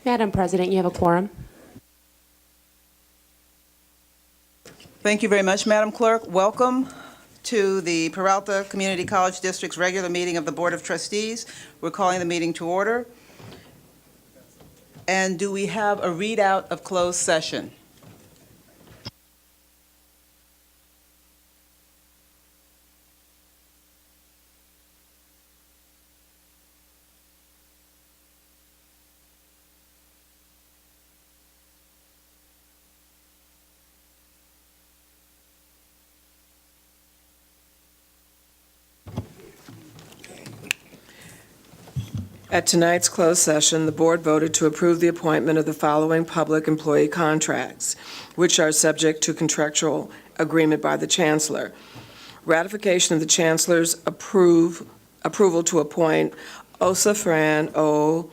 Madam President, you have a quorum. Thank you very much, Madam Clerk. Welcome to the Peralta Community College District's regular meeting of the Board of Trustees. We're calling the meeting to order. And do we have a readout of closed session? At tonight's closed session, the board voted to approve the appointment of the following public employee contracts, which are subject to contractual agreement by the chancellor. Ratification of the chancellor's approval to appoint Osafran O.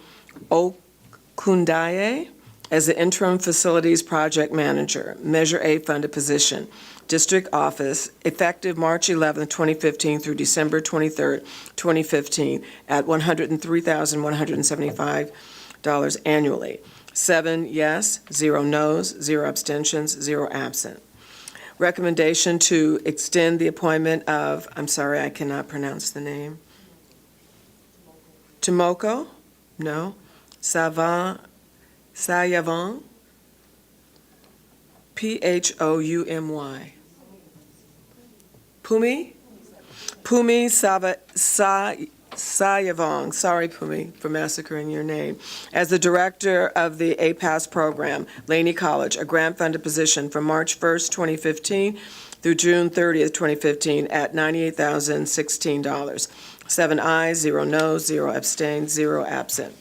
Okundaye as the interim facilities project manager, Measure A funded position, District Office, effective March 11, 2015 through December 23, 2015, at $103,175 annually. 7 yes, 0 noes, 0 abstentions, 0 absent. Recommendation to extend the appointment of, I'm sorry, I cannot pronounce the name. Tomoko? No. Sayavong? Phoumy? Pumi Sayavong, sorry Pumi for massacring your name, as the director of the APAS program, Laney College, a grant-funded position from March 1st, 2015 through June 30th, 2015 at $98,016. 7 ayes, 0 noes, 0 abstained, 0 absent.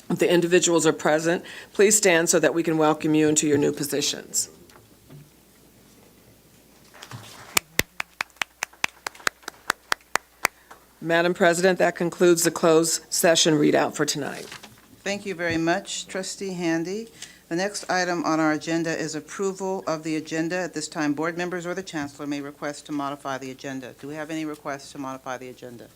If the individuals are present, please stand so that we can welcome you into your new positions. Madam President, that concludes the closed session readout for tonight. Thank you very much, Trustee Handy. The next item on our agenda is approval of the agenda. At this time, board members or the chancellor may request to modify the agenda. Do we have any requests to modify the agenda?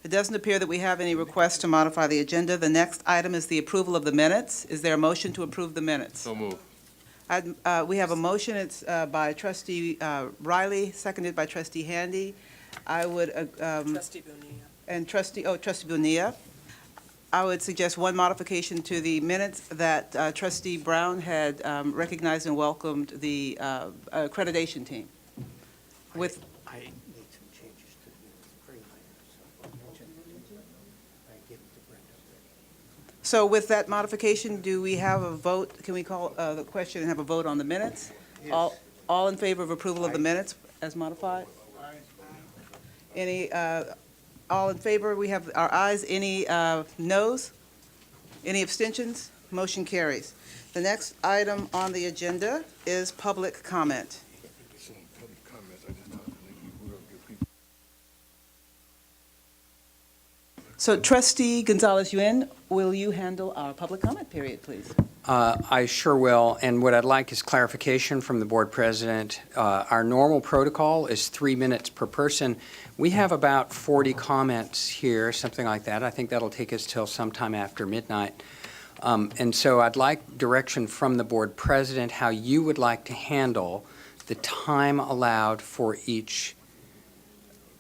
It doesn't appear that we have any requests to modify the agenda. The next item is the approval of the minutes. Is there a motion to approve the minutes? So moved. We have a motion. It's by Trustee Riley, seconded by Trustee Handy. I would, Trustee Bonilla. and Trustee Bonilla. I would suggest one modification to the minutes that Trustee Brown had recognized and welcomed the accreditation team. With I made some changes to the minutes, very minor, so I'll mention it. I give it to Brenda. So with that modification, do we have a vote? Can we call the question and have a vote on the minutes? Yes. All in favor of approval of the minutes as modified? Any, all in favor? We have our ayes. Any noes? Any abstentions? Motion carries. The next item on the agenda is public comment. So Trustee Gonzalez-Yuen, will you handle our public comment period, please? I sure will, and what I'd like is clarification from the board president. Our normal protocol is 3 minutes per person. We have about 40 comments here, something like that. I think that'll take us till sometime after midnight. And so I'd like direction from the board president how you would like to handle the time allowed for each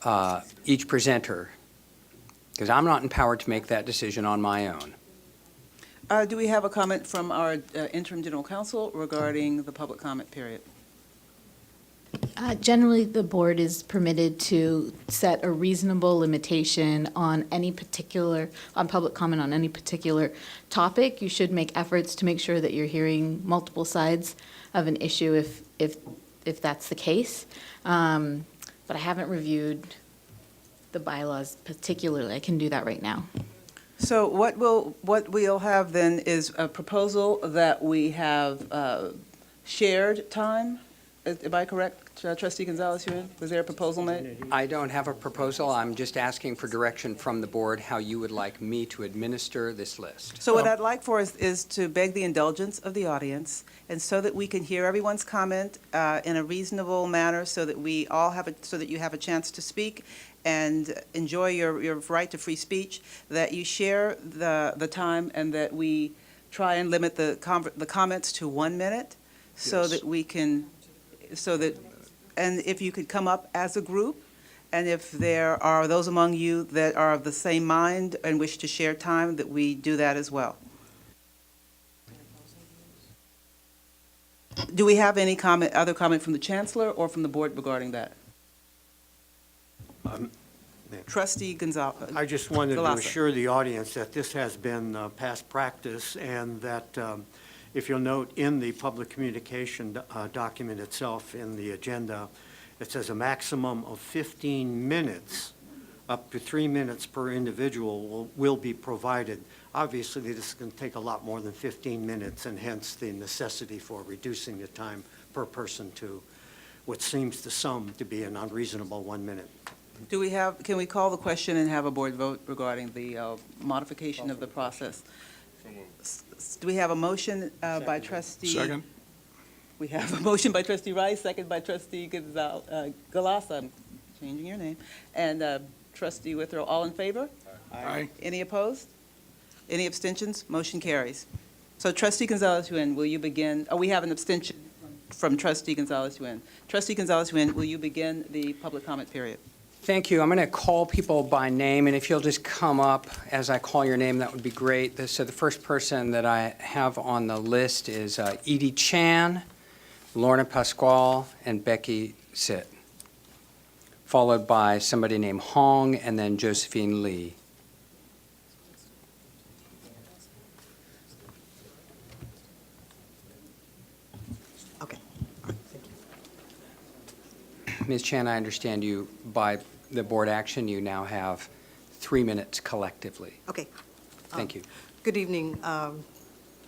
presenter, because I'm not empowered to make that decision on my own. Do we have a comment from our interim general counsel regarding the public comment period? Generally, the board is permitted to set a reasonable limitation on public comment on any particular topic. You should make efforts to make sure that you're hearing multiple sides of an issue if that's the case. But I haven't reviewed the bylaws particularly. I can do that right now. So what we'll have then is a proposal that we have shared time Am I correct, Trustee Gonzalez-Yuen? Was there a proposal made? I don't have a proposal. I'm just asking for direction from the board how you would like me to administer this list. So what I'd like for us is to beg the indulgence of the audience, and so that we can hear everyone's comment in a reasonable manner, so that we all have, so that you have a chance to speak and enjoy your right to free speech, that you share the time, and that we try and limit the comments to 1 minute, so that we can, and if you could come up as a group, and if there are those among you that are of the same mind and wish to share time, that we do that as well. Do we have any other comment from the Chancellor or from the board regarding that? Trustee Gonzalez. I just wanted to Galassa. assure the audience that this has been past practice, and that if you'll note in the public communication document itself, in the agenda, it says a maximum of 15 minutes, up to 3 minutes per individual will be provided. Obviously, this is going to take a lot more than 15 minutes, and hence the necessity for reducing the time per person to what seems to some to be an unreasonable 1 minute. Can we call the question and have a board vote regarding the modification of the process? Do we have a motion by trustee? Second. We have a motion by trustee Rice, second by trustee Galassa, I'm changing your name, and trustee Withrow. All in favor? Aye. Any opposed? Any abstentions? Motion carries. So trustee Gonzalez-Yuen, will you begin? Oh, we have an abstention from trustee Gonzalez-Yuen. Trustee Gonzalez-Yuen, will you begin the public comment period? Thank you. I'm going to call people by name, and if you'll just come up as I call your name, that would be great. So the first person that I have on the list is Edie Chan, Lorna Pasquale, and Becky Sit, followed by somebody named Hong, and then Josephine Lee. Okay. Ms. Chan, I understand you, by the board action, you now have 3 minutes collectively. Okay. Thank you. Good evening,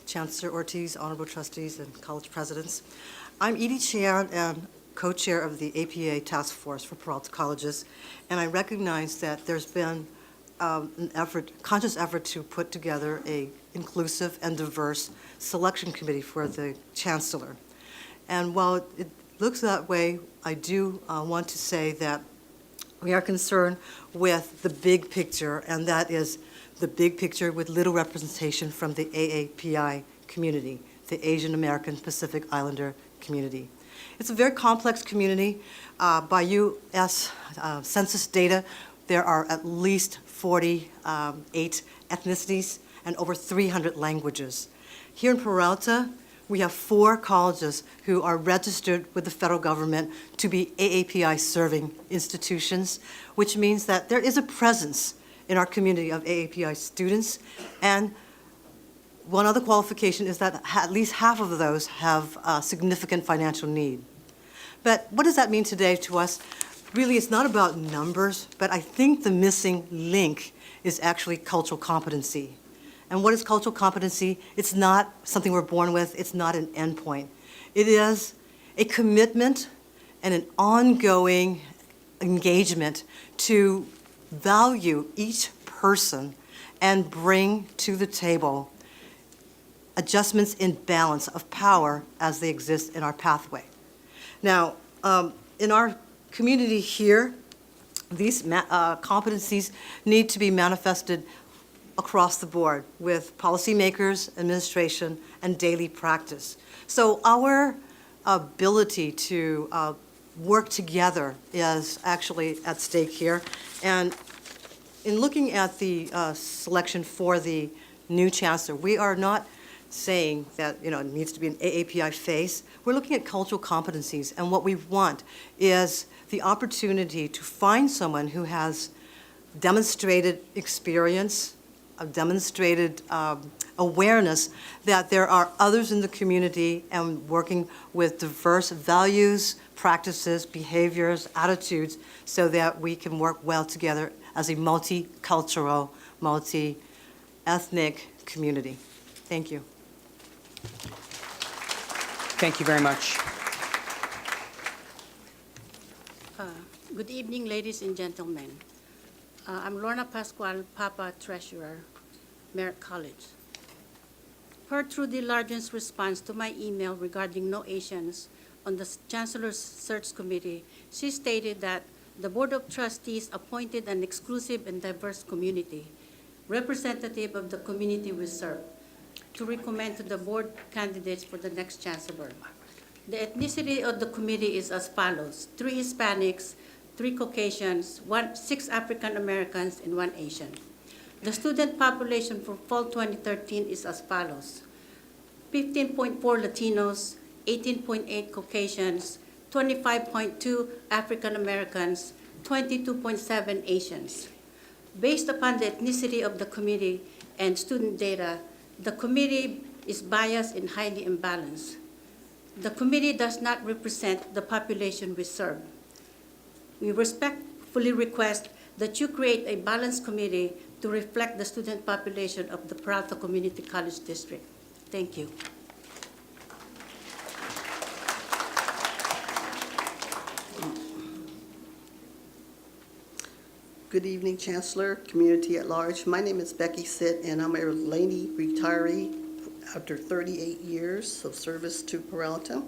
Chancellor Ortiz, honorable trustees, and college presidents. I'm Edie Chan, and co-chair of the APA Task Force for Peralta Colleges, and I recognize that there's been an conscious effort to put together a inclusive and diverse selection committee for the chancellor. And while it looks that way, I do want to say that we are concerned with the big picture, and that is the big picture with little representation from the AAPI community, the Asian American Pacific Islander community. It's a very complex community. By U.S. Census data, there are at least 48 ethnicities and over 300 languages. Here in Peralta, we have 4 colleges who are registered with the federal government to be AAPI serving institutions, which means that there is a presence in our community of AAPI students. And one other qualification is that at least half of those have significant financial need. But what does that mean today to us? Really, it's not about numbers, but I think the missing link is actually cultural competency. And what is cultural competency? It's not something we're born with. It's not an endpoint. It is a commitment and an ongoing engagement to value each person and bring to the table adjustments in balance of power as they exist in our pathway. Now, in our community here, these competencies need to be manifested across the board with policymakers, administration, and daily practice. So our ability to work together is actually at stake here. And in looking at the selection for the new chancellor, we are not saying that it needs to be an AAPI face. We're looking at cultural competencies, and what we want is the opportunity to find someone who has demonstrated experience, demonstrated awareness that there are others in the community, and working with diverse values, practices, behaviors, attitudes, so that we can work well together as a multicultural, multi-ethnic community. Thank you. Thank you very much. Good evening, ladies and gentlemen. I'm Lorna Pascual, Papa Treasurer, Merritt College. Per Trudy Largen's response to my email regarding no Asians on the Chancellor's Search Committee, she stated that the Board of Trustees appointed an exclusive and diverse community, representative of the community we serve, to recommend to the board candidates for the next chancellor. The ethnicity of the committee is as follows: 3 Hispanics, 3 Caucasians, 6 African Americans, and 1 Asian. The student population for fall 2013 is as follows: 15.4 Latinos, 18.8 Caucasians, 25.2 African Americans, 22.7 Asians. Based upon the ethnicity of the committee and student data, the committee is biased and highly imbalanced. The committee does not represent the population we serve. We respectfully request that you create a balanced committee to reflect the student population of the Peralta Community College District. Thank you. Good evening, Chancellor, community at large. My name is Becky Sitt, and I'm a Laney retiree after 38 years of service to Peralta.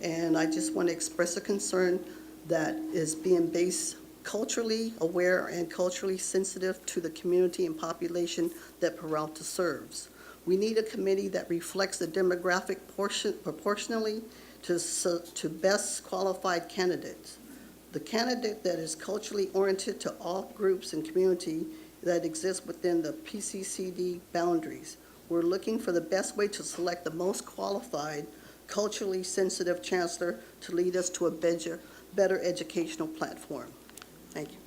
And I just want to express a concern that is being based culturally aware and culturally sensitive to the community and population that Peralta serves. We need a committee that reflects the demographic portion proportionally to best qualified candidates. The candidate that is culturally oriented to all groups and community that exist within the PCCD boundaries. We're looking for the best way to select the most qualified, culturally sensitive chancellor to lead us to a better educational platform. Thank you.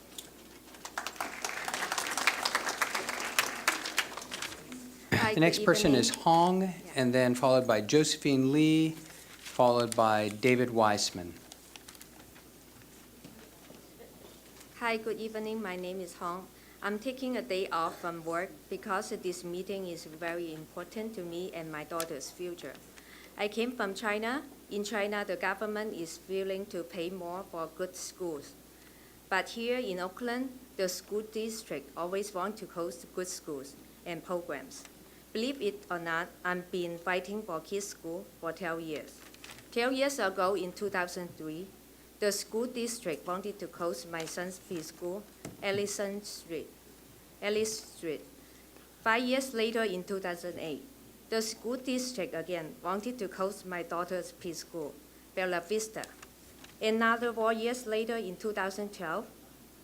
Hi, The next good person evening. is Hong, and then followed by Josephine Lee, followed by David Weissman. Hi, good evening. My name is Hong. I'm taking a day off from work because this meeting is very important to me and my daughter's future. I came from China. In China, the government is willing to pay more for good schools. But here in Oakland, the school district always want to host good schools and programs. Believe it or not, I've been fighting for kids' school for 12 years. 12 years ago, in 2003, the school district wanted to close my son's preschool, Ellis Street. 5 years later, in 2008, the school district again wanted to close my daughter's preschool, Bella Vista. Another 4 years later, in 2012,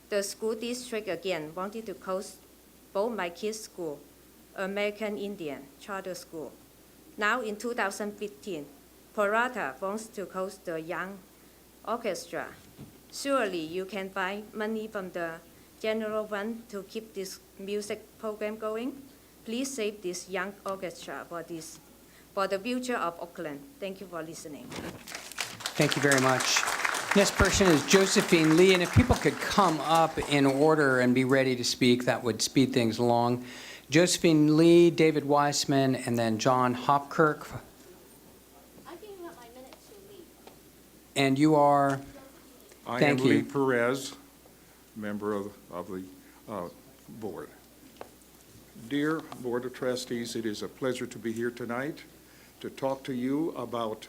the school district again wanted to close both my kids' school, American Indian Charter School. Now in 2015, Peralta wants to close the Young Orchestra. Surely you can find money from the general fund to keep this music program going. Please save this Young Orchestra for the future of Oakland. Thank you for listening. Thank you very much. Next person is Josephine Lee, and if people could come up in order and be ready to speak, that would speed things along. Josephine Lee, David Weissman, and then John Hopkirk. I'm giving up my minute to leave. And you are? I Thank am you. Lee Perez, member of the board. Dear Board of Trustees, it is a pleasure to be here tonight to talk to you about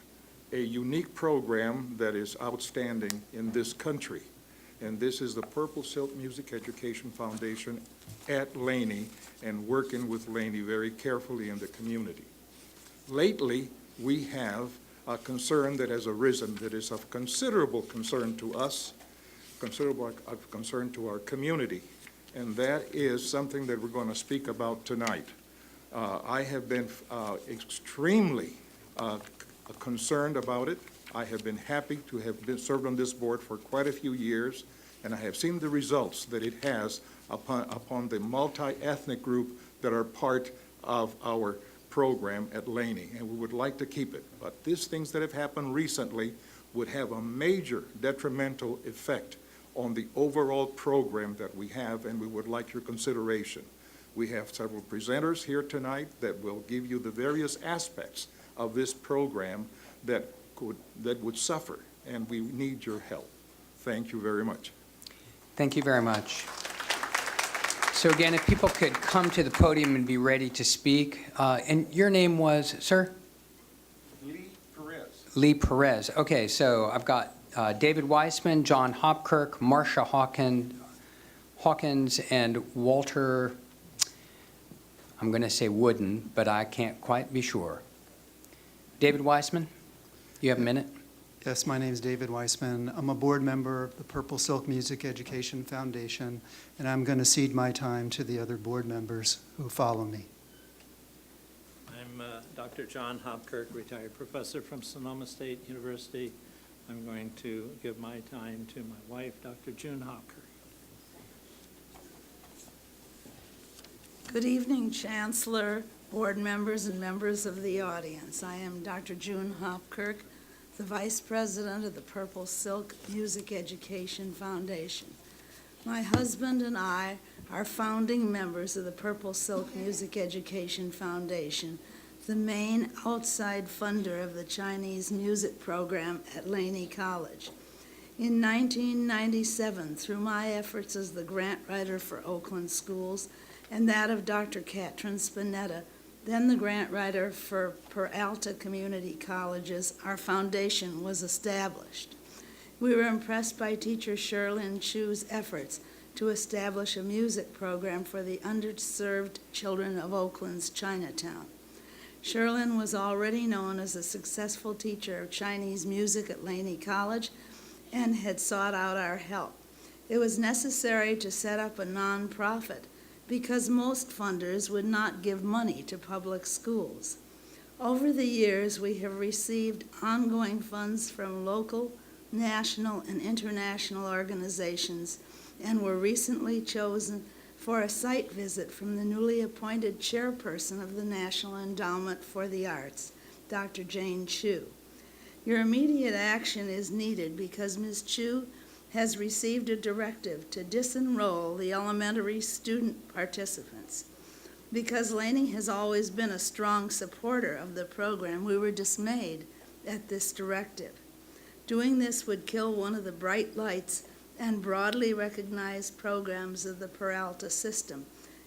a unique program that is outstanding in this country. And this is the Purple Silk Music Education Foundation at Laney, and working with Laney very carefully in the community. Lately, we have a concern that has arisen that is of considerable concern to us, considerable of concern to our community, and that is something that we're going to speak about tonight. I have been extremely concerned about it. I have been happy to have been served on this board for quite a few years, and I have seen the results that it has upon the multi-ethnic group that are part of our program at Laney, and we would like to keep it. But these things that have happened recently would have a major detrimental effect on the overall program that we have, and we would like your consideration. We have several presenters here tonight that will give you the various aspects of this program that would suffer, and we need your help. Thank you very much. Thank you very much. So again, if people could come to the podium and be ready to speak. And your name was, sir? Lee Perez. Lee Perez. Okay, so I've got David Weissman, John Hopkirk, Marcia Hawkins, and Walter, I'm going to say Wooden, but I can't quite be sure. David Weissman, you have a minute? Yes, my name is David Weissman. I'm a board member of the Purple Silk Music Education Foundation, and I'm going to cede my time to the other board members who follow me. I'm Dr. John Hopkirk, retired professor from Sonoma State University. I'm going to give my time to my wife, Dr. June Hopkirk. Good evening, Chancellor, board members, and members of the audience. I am Dr. June Hopkirk, the Vice President of the Purple Silk Music Education Foundation. My husband and I are founding members of the Purple Silk Music Education Foundation, the main outside funder of the Chinese music program at Laney College. In 1997, through my efforts as the grant writer for Oakland schools and that of Dr. Katrin Spinetta, then the grant writer for Peralta Community Colleges, our foundation was established. We were impressed by teacher Sherlyn Chu's efforts to establish a music program for the underserved children of Oakland's Chinatown. Sherlyn was already known as a successful teacher of Chinese music at Laney College and had sought out our help. It was necessary to set up a nonprofit because most funders would not give money to public schools. Over the years, we have received ongoing funds from local, national, and international organizations and were recently chosen for a site visit from the newly appointed chairperson of the National Endowment for the Arts, Dr. Jane Chu. Your immediate action is needed because Ms. Chu has received a directive to disenroll the elementary student participants. Because Laney has always been a strong supporter of the program, we were dismayed at this directive. Doing this would kill one of the bright lights and broadly recognized programs of the Peralta system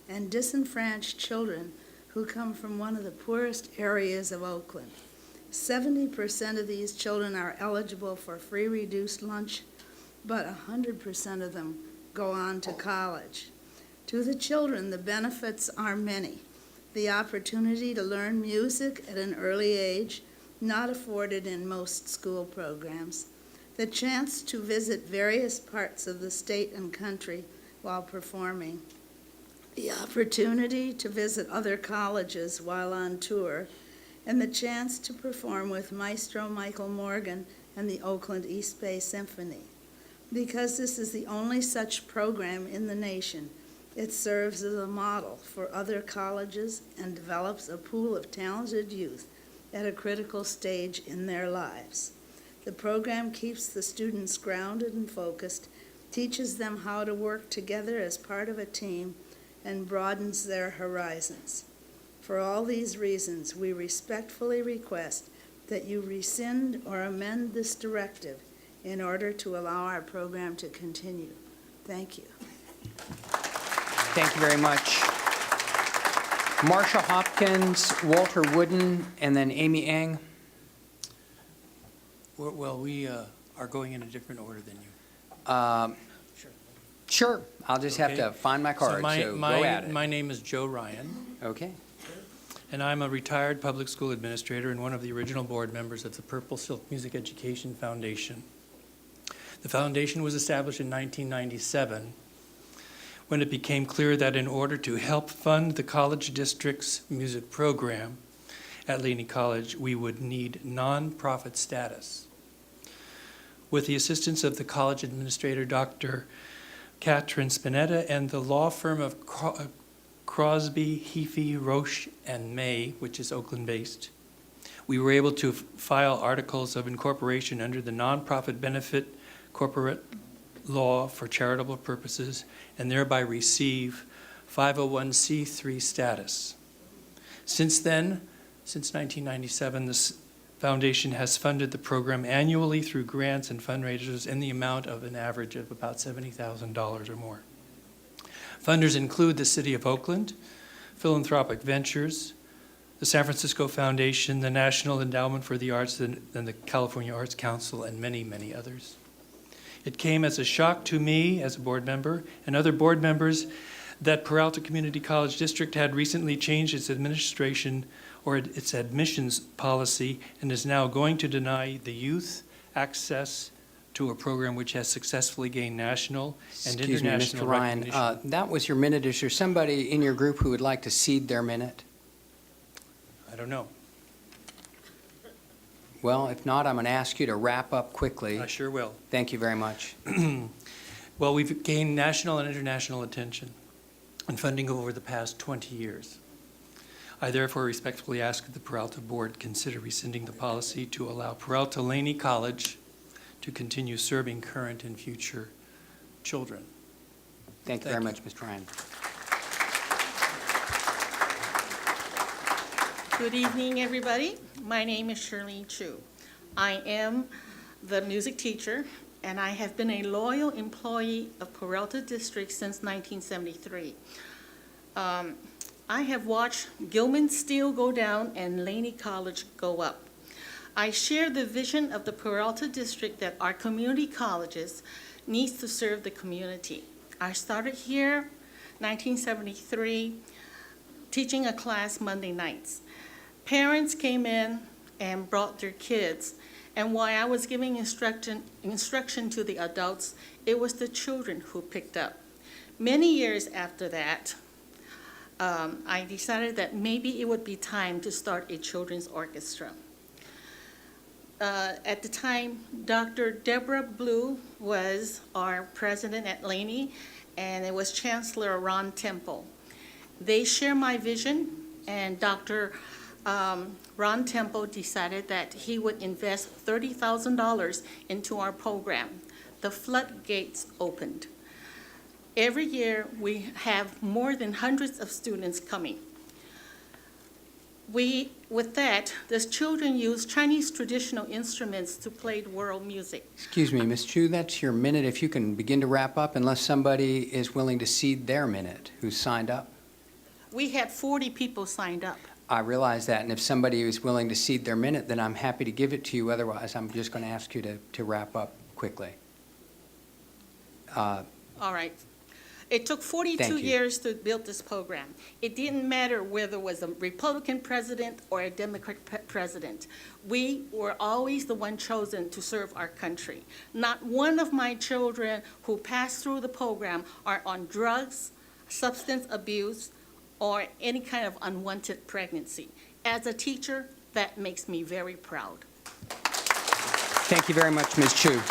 and disenfranch children who come from one of the poorest areas of Oakland. 70% of these children are eligible for free reduced lunch, but 100% of them go on to college. To the children, the benefits are many. The opportunity to learn music at an early age, not afforded in most school programs. The chance to visit various parts of the state and country while performing. The opportunity to visit other colleges while on tour. And the chance to perform with Maestro Michael Morgan and the Oakland East Bay Symphony. Because this is the only such program in the nation, it serves as a model for other colleges and develops a pool of talented youth at a critical stage in their lives. The program keeps the students grounded and focused, teaches them how to work together as part of a team, and broadens their horizons. For all these reasons, we respectfully request that you rescind or amend this directive in order to allow our program to continue. Thank you. Thank you very much. Marcia Hopkins, Walter Wooden, and then Amy Eng. Well, we are going in a different order than you. Sure. I'll just have to find my card, so go at it. My name is Joe Ryan. Okay. And I'm a retired public school administrator and one of the original board members of the Purple Silk Music Education Foundation. The foundation was established in 1997 when it became clear that in order to help fund the college district's music program at Laney College, we would need nonprofit status. With the assistance of the college administrator, Dr. Katrin Spinetta, and the law firm of Crosby, Heafy, Roche, and May, which is Oakland-based, we were able to file articles of incorporation under the nonprofit benefit corporate law for charitable purposes and thereby receive 501c3 status. Since then, since 1997, the Foundation has funded the program annually through grants and fundraisers in the amount of an average of about $70,000 or more. Funders include the City of Oakland, Philanthropic Ventures, the San Francisco Foundation, the National Endowment for the Arts, and the California Arts Council, and many, many others. It came as a shock to me as a board member and other board members that Peralta Community College District had recently changed its administration or its admissions policy and is now going to deny the youth access to a program which has successfully gained national and Excuse me, international Mr. Ryan, recognition. that was your minute. Is there somebody in your group who would like to cede their minute? I don't know. Well, if not, I'm going to ask you to wrap up quickly. I sure will. Thank you very much. Well, we've gained national and international attention and funding over the past 20 years. I therefore respectfully ask that the Peralta Board consider rescinding the policy to allow Peralta Laney College to continue serving current and future children. Thank you very much, Mr. Ryan. Good evening, everybody. My name is Shirlene Chu. I am the music teacher, and I have been a loyal employee of Peralta District since 1973. I have watched Gilman Steel go down and Laney College go up. I share the vision of the Peralta District that our community colleges needs to serve the community. I started here 1973, teaching a class Monday nights. Parents came in and brought their kids, and while I was giving instruction to the adults, it was the children who picked up. Many years after that, I decided that maybe it would be time to start a children's orchestra. At the time, Dr. Deborah Blue was our president at Laney, and it was Chancellor Ron Temple. They share my vision, and Dr. Ron Temple decided that he would invest $30,000 into our program. The floodgates opened. Every year, we have more than hundreds of students coming. With that, the children use Chinese traditional instruments to play world music. Excuse me, Ms. Chu, that's your minute. If you can begin to wrap up, unless somebody is willing to cede their minute who's signed up. We had 40 people signed up. I realize that, and if somebody is willing to cede their minute, then I'm happy to give it to you. Otherwise, I'm just going to ask you to wrap up quickly. All right. It took 42 years to build this program. It didn't matter whether it was a Republican president or a Democrat president. We were always the one chosen to serve our country. Not one of my children who passed through the program are on drugs, substance abuse, or any kind of unwanted pregnancy. As a teacher, that makes me very proud. Thank you very much, Ms. Chu.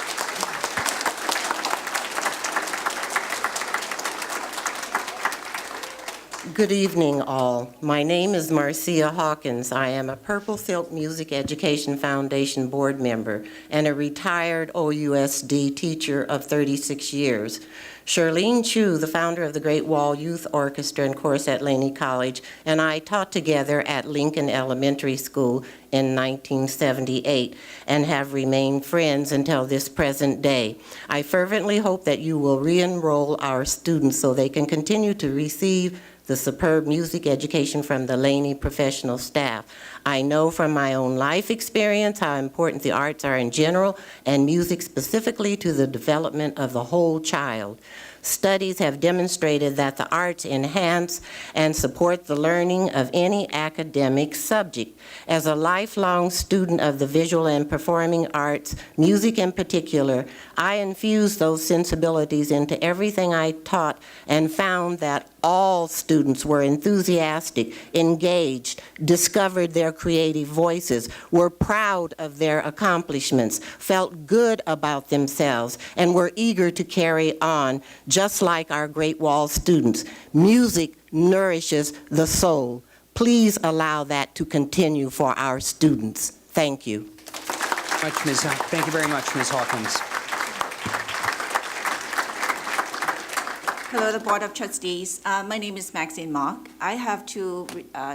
Good evening, all. My name is Marcia Hawkins. I am a Purple Silk Music Education Foundation board member and a retired OUSD teacher of 36 years. Shirlene Chu, the founder of the Great Wall Youth Orchestra and Chorus at Laney College, and I taught together at Lincoln Elementary School in 1978 and have remained friends until this present day. I fervently hope that you will re-enroll our students so they can continue to receive the superb music education from the Laney professional staff. I know from my own life experience how important the arts are in general and music specifically to the development of the whole child. Studies have demonstrated that the arts enhance and support the learning of any academic subject. As a lifelong student of the visual and performing arts, music in particular, I infused those sensibilities into everything I taught and found that all students were enthusiastic, engaged, discovered their creative voices, were proud of their accomplishments, felt good about themselves, and were eager to carry on, just like our Great Wall students. Music nourishes the soul. Please allow that to continue for our students. Thank you. Thank you very much, Ms. Hawkins. Hello, the Board of Trustees. My name is Maxine Mock. I have two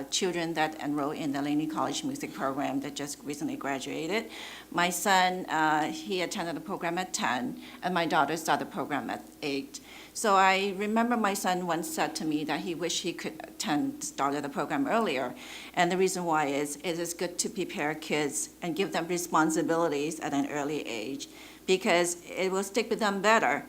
children that enroll in the Laney College music program that just recently graduated. My son, he attended the program at 10, and my daughter started the program at 8. So I remember my son once said to me that he wished he could started the program earlier. And the reason why is it is good to prepare kids and give them responsibilities at an early age, because it will stick with them better.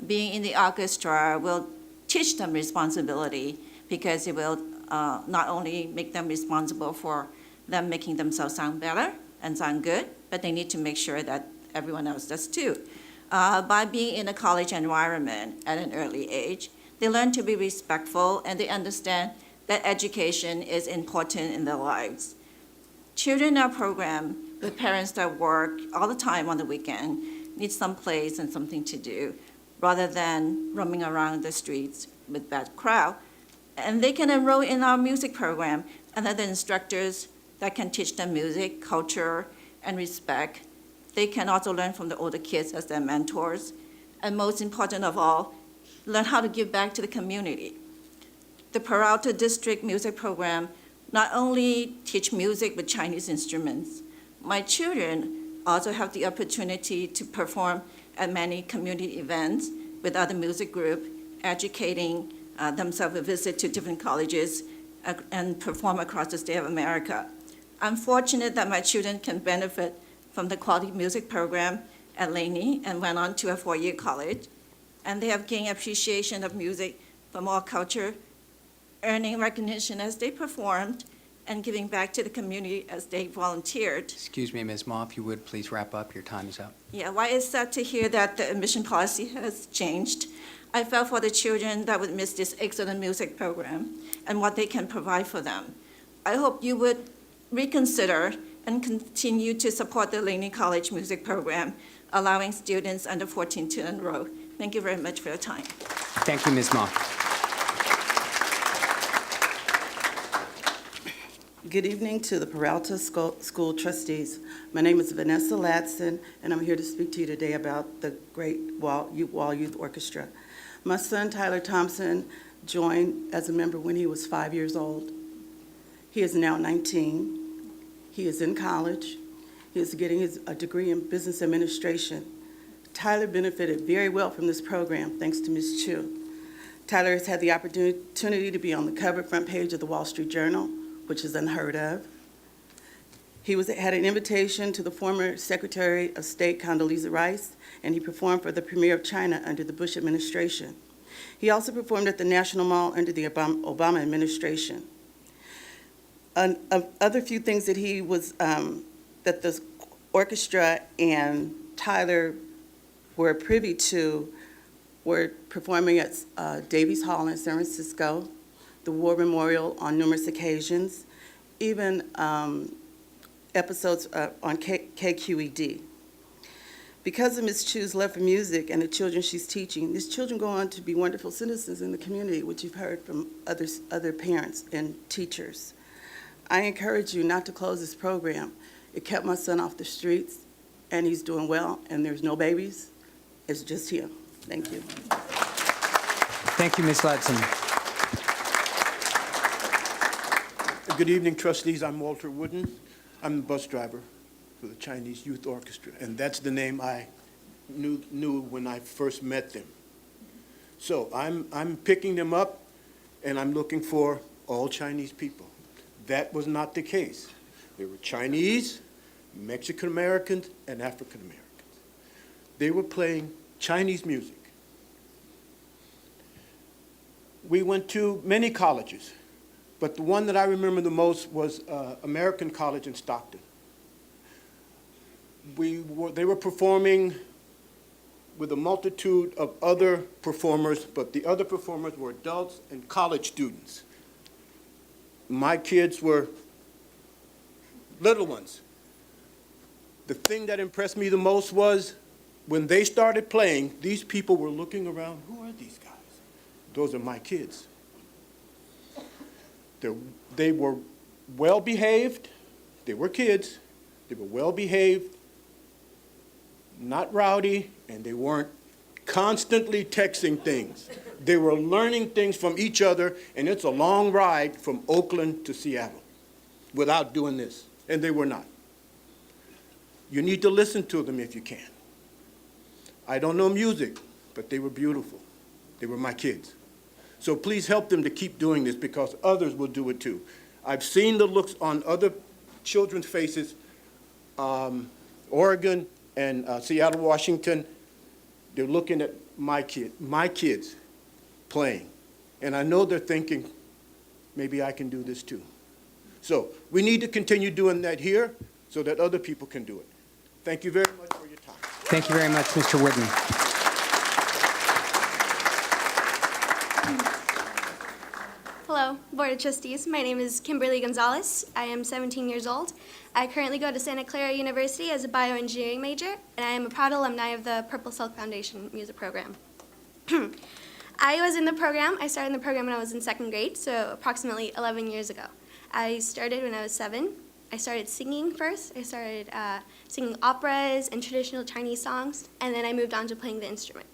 Being in the orchestra will teach them responsibility, because it will not only make them responsible for them making themselves sound better and sound good, but they need to make sure that everyone else does too. By being in a college environment at an early age, they learn to be respectful, and they understand that education is important in their lives. Children in our program with parents that work all the time on the weekend need some place and something to do, rather than roaming around the streets with bad crowd. And they can enroll in our music program under the instructors that can teach them music, culture, and respect. They can also learn from the older kids as their mentors. And most important of all, learn how to give back to the community. The Peralta District Music Program not only teach music with Chinese instruments, my children also have the opportunity to perform at many community events with other music groups, educating themselves a visit to different colleges and perform across the state of America. I'm fortunate that my children can benefit from the quality music program at Laney and went on to a 4-year college. And they have gained appreciation of music from all culture, earning recognition as they performed and giving back to the community as they volunteered. Excuse me, Ms. Ma, if you would, please wrap up. Your time is up. Yeah, while it's sad to hear that the admission policy has changed, I felt for the children that would miss this excellent music program and what they can provide for them. I hope you would reconsider and continue to support the Laney College music program, allowing students under 14 to enroll. Thank you very much for your time. Thank you, Ms. Ma. Good evening to the Peralta School Trustees. My name is Vanessa Latson, and I'm here to speak to you today about the great Wall Youth Orchestra. My son, Tyler Thompson, joined as a member when he was 5 years old. He is now 19. He is in college. He is getting a degree in business administration. Tyler benefited very well from this program, thanks to Ms. Chu. Tyler has had the opportunity to be on the cover front page of the Wall Street Journal, which is unheard of. He had an invitation to the former Secretary of State Condoleezza Rice, and he performed for the Premier of China under the Bush administration. He also performed at the National Mall under the Obama administration. Other few things that he was, that the orchestra and Tyler were privy to were performing at Davies Hall in San Francisco, the War Memorial on numerous occasions, even episodes on KQED. Because of Ms. Chu's love for music and the children she's teaching, these children go on to be wonderful citizens in the community, which you've heard from other parents and teachers. I encourage you not to close this program. It kept my son off the streets, and he's doing well, and there's no babies. It's just him. Thank you. Thank you, Ms. Latson. Good evening, trustees. I'm Walter Wooden. I'm the bus driver for the Chinese Youth Orchestra, and that's the name I knew when I first met them. So I'm picking them up, and I'm looking for all Chinese people. That was not the case. There were Chinese, Mexican Americans, and African Americans. They were playing Chinese music. We went to many colleges, but the one that I remember the most was American College in Stockton. They were performing with a multitude of other performers, but the other performers were adults and college students. My kids were little ones. The thing that impressed me the most was when they started playing, these people were looking around, who are these guys? Those are my kids. They were well-behaved. They were kids. They were well-behaved, not rowdy, and they weren't constantly texting things. They were learning things from each other, and it's a long ride from Oakland to Seattle without doing this, and they were not. You need to listen to them if you can. I don't know music, but they were beautiful. They were my kids. So please help them to keep doing this because others will do it too. I've seen the looks on other children's faces, Oregon and Seattle, Washington. They're looking at my kids playing. And I know they're thinking, maybe I can do this too. So we need to continue doing that here so that other people can do it. Thank you very much for your time. Thank you very much, Mr. Wooden. Hello, Board of Trustees. My name is Kimberly Gonzalez. I am 17 years old. I currently go to Santa Clara University as a bioengineering major, and I am a proud alumni of the Purple Silk Foundation music program. I was in the program. I started in the program when I was in second grade, so approximately 11 years ago. I started when I was 7. I started singing first. I started singing operas and traditional Chinese songs, and then I moved on to playing the instrument.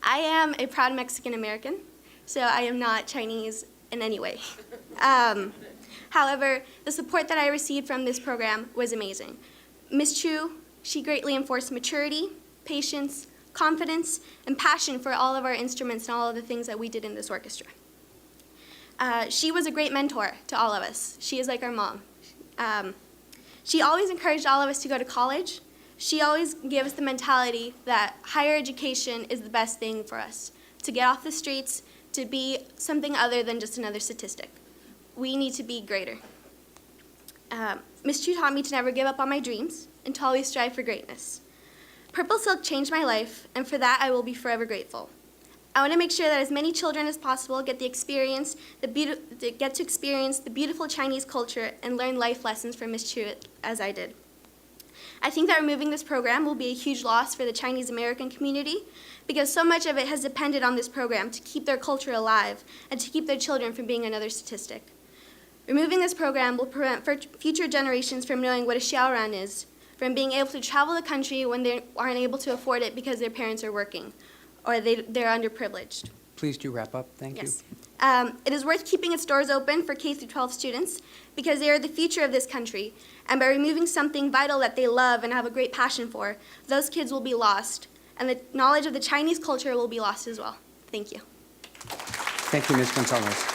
I am a proud Mexican American, so I am not Chinese in any way. However, the support that I received from this program was amazing. Ms. Chu, she greatly enforced maturity, patience, confidence, and passion for all of our instruments and all of the things that we did in this orchestra. She was a great mentor to all of us. She is like our mom. She always encouraged all of us to go to college. She always gave us the mentality that higher education is the best thing for us, to get off the streets, to be something other than just another statistic. We need to be greater. Ms. Chu taught me to never give up on my dreams and to always strive for greatness. Purple Silk changed my life, and for that I will be forever grateful. I want to make sure that as many children as possible get to experience the beautiful Chinese culture and learn life lessons from Ms. Chu as I did. I think that removing this program will be a huge loss for the Chinese American community because so much of it has depended on this program to keep their culture alive and to keep their children from being another statistic. Removing this program will prevent future generations from knowing what a xiaoran is, from being able to travel the country when they aren't able to afford it because their parents are working or they're underprivileged. Please do wrap up. Thank you. It is worth keeping its doors open for K-12 students because they are the future of this country. And by removing something vital that they love and have a great passion for, those kids will be lost. And the knowledge of the Chinese culture will be lost as well. Thank you. Thank you, Ms. Gonzalez.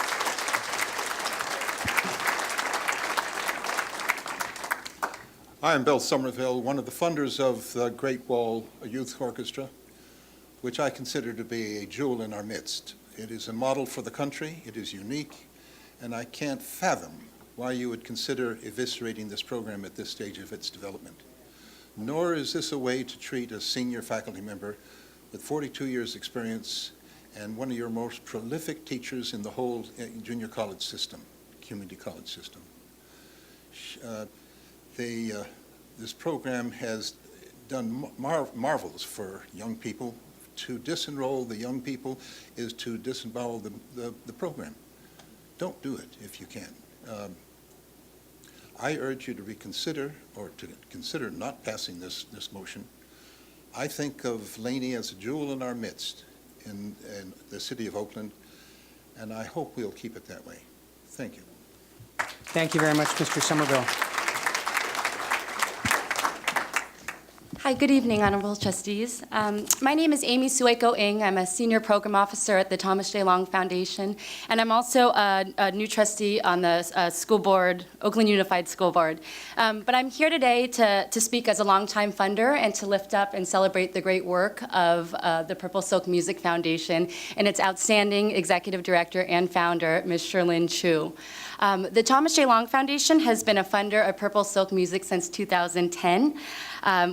I am Bill Somerville, one of the funders of the Great Wall Youth Orchestra, which I consider to be a jewel in our midst. It is a model for the country, it is unique, and I can't fathom why you would consider eviscerating this program at this stage of its development. Nor is this a way to treat a senior faculty member with 42 years' experience and one of your most prolific teachers in the whole junior college system, community college system. This program has done marvels for young people. To disenroll the young people is to disembowel the program. Don't do it if you can. I urge you to reconsider or to consider not passing this motion. I think of Laney as a jewel in our midst in the city of Oakland, and I hope we'll keep it that way. Thank you. Thank you very much, Mr. Somerville. Hi, good evening, Honorable Trustees. My name is Amy Sueko Ng. I'm a Senior Program Officer at the Thomas J. Long Foundation, and I'm also a new trustee on the school board, Oakland Unified School Board. But I'm here today to speak as a longtime funder and to lift up and celebrate the great work of the Purple Silk Music Foundation and its outstanding executive director and founder, Ms. Sherlyn Chu. The Thomas J. Long Foundation has been a funder of Purple Silk Music since 2010.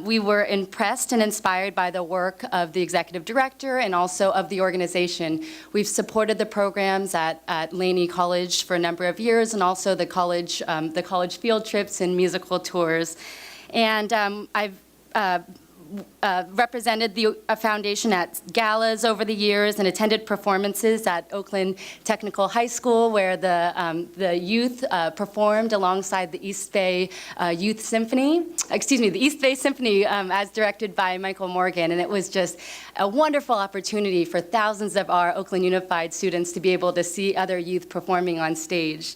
We were impressed and inspired by the work of the executive director and also of the organization. We've supported the programs at Laney College for a number of years and also the college field trips and musical tours. And represented the foundation at galas over the years and attended performances at Oakland Technical High School, where the youth performed alongside the East Bay Youth Symphony, the East Bay Symphony as directed by Michael Morgan. And it was just a wonderful opportunity for thousands of our Oakland Unified students to be able to see other youth performing on stage.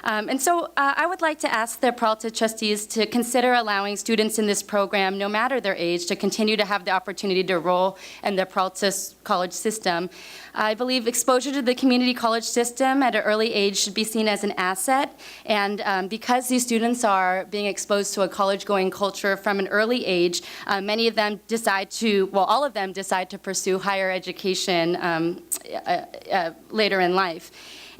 And so I would like to ask the Peralta trustees to consider allowing students in this program, no matter their age, to continue to have the opportunity to enroll in the Peralta college system. I believe exposure to the community college system at an early age should be seen as an asset. And because these students are being exposed to a college-going culture from an early age, many of them decide to, well, all of them decide to pursue higher education later in life.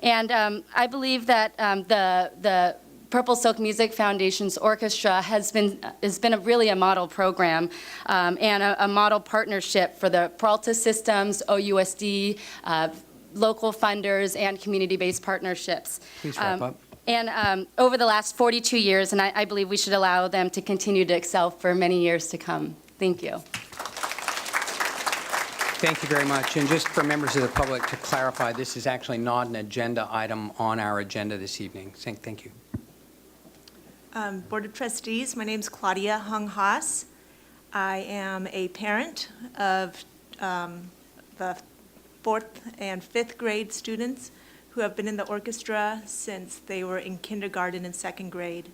And I believe that the Purple Silk Music Foundation's orchestra has been really a model program and a model partnership for the Peralta systems, OUSD, local funders, and community-based partnerships. Please wrap up. And over the last 42 years, and I believe we should allow them to continue to excel for many years to come. Thank you. Thank you very much. And just for members of the public to clarify, this is actually not an agenda item on our agenda this evening. Thank you. Board of Trustees, my name is Claudia Hung Haas. I am a parent of the 4th and 5th grade students who have been in the orchestra since they were in kindergarten and 2nd grade.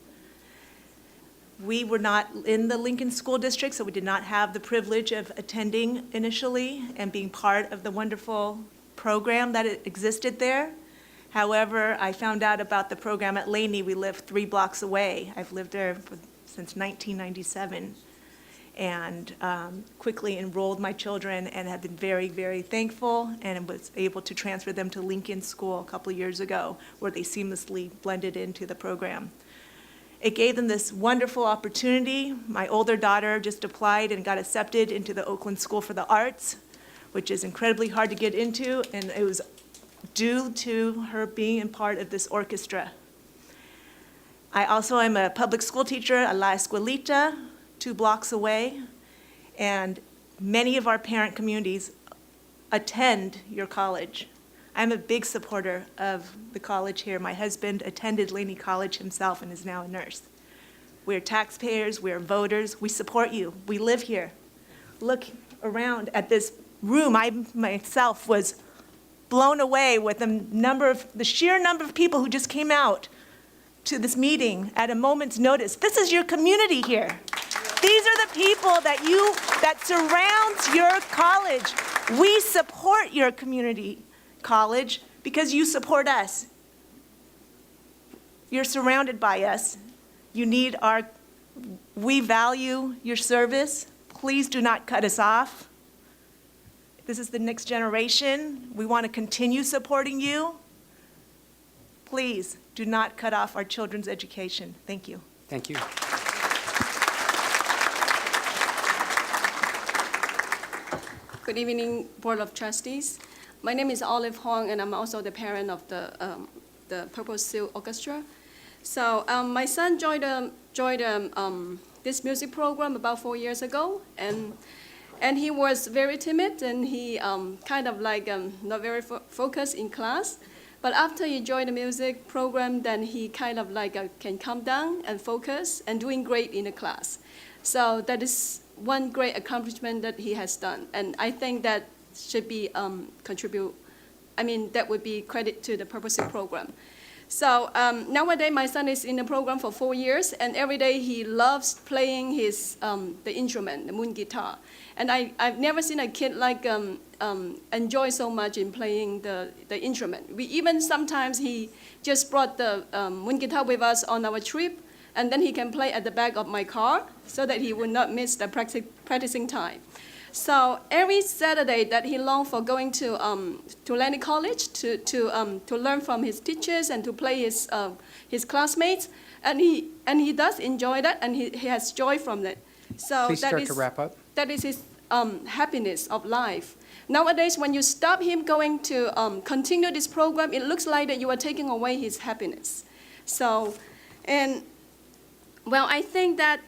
We were not in the Lincoln School District, so we did not have the privilege of attending initially and being part of the wonderful program that existed there. However, I found out about the program at Laney. We live 3 blocks away. I've lived there since 1997 and quickly enrolled my children and have been very, very thankful and was able to transfer them to Lincoln School a couple of years ago where they seamlessly blended into the program. It gave them this wonderful opportunity. My older daughter just applied and got accepted into the Oakland School for the Arts, which is incredibly hard to get into, and it was due to her being a part of this orchestra. I also am a public school teacher at La Escuelita, 2 blocks away, and many of our parent communities attend your college. I'm a big supporter of the college here. My husband attended Laney College himself and is now a nurse. We're taxpayers, we're voters, we support you, we live here. Look around at this room. I myself was blown away with the sheer number of people who just came out to this meeting at a moment's notice. This is your community here. These are the people that surrounds your college. We support your community college because you support us. You're surrounded by us. We value your service. Please do not cut us off. This is the next generation. We want to continue supporting you. Please do not cut off our children's education. Thank you. Thank you. Good evening, Board of Trustees. My name is Olive Huang, and I'm also the parent of the Purple Silk Orchestra. So my son joined this music program about 4 years ago, and he was very timid, and he kind of like not very focused in class. But after he joined the music program, then he kind of like can calm down and focus and doing great in the class. So that is one great accomplishment that he has done, and I think that should be that would be credit to the Purple Silk program. So nowadays my son is in the program for 4 years, and every day he loves playing his the instrument, the moon guitar. And I've never seen a kid like enjoy so much in playing the instrument. We even sometimes he just brought the moon guitar with us on our trip, and then he can play at the back of my car so that he would not miss the practicing time. So every Saturday that he longed for going to Laney College to learn from his teachers and to play his classmates, and he does enjoy that, and he has joy from that. So Please start to wrap up. That is his happiness of life. Nowadays, when you stop him going to continue this program, it looks like that you are taking away his happiness. So, I think that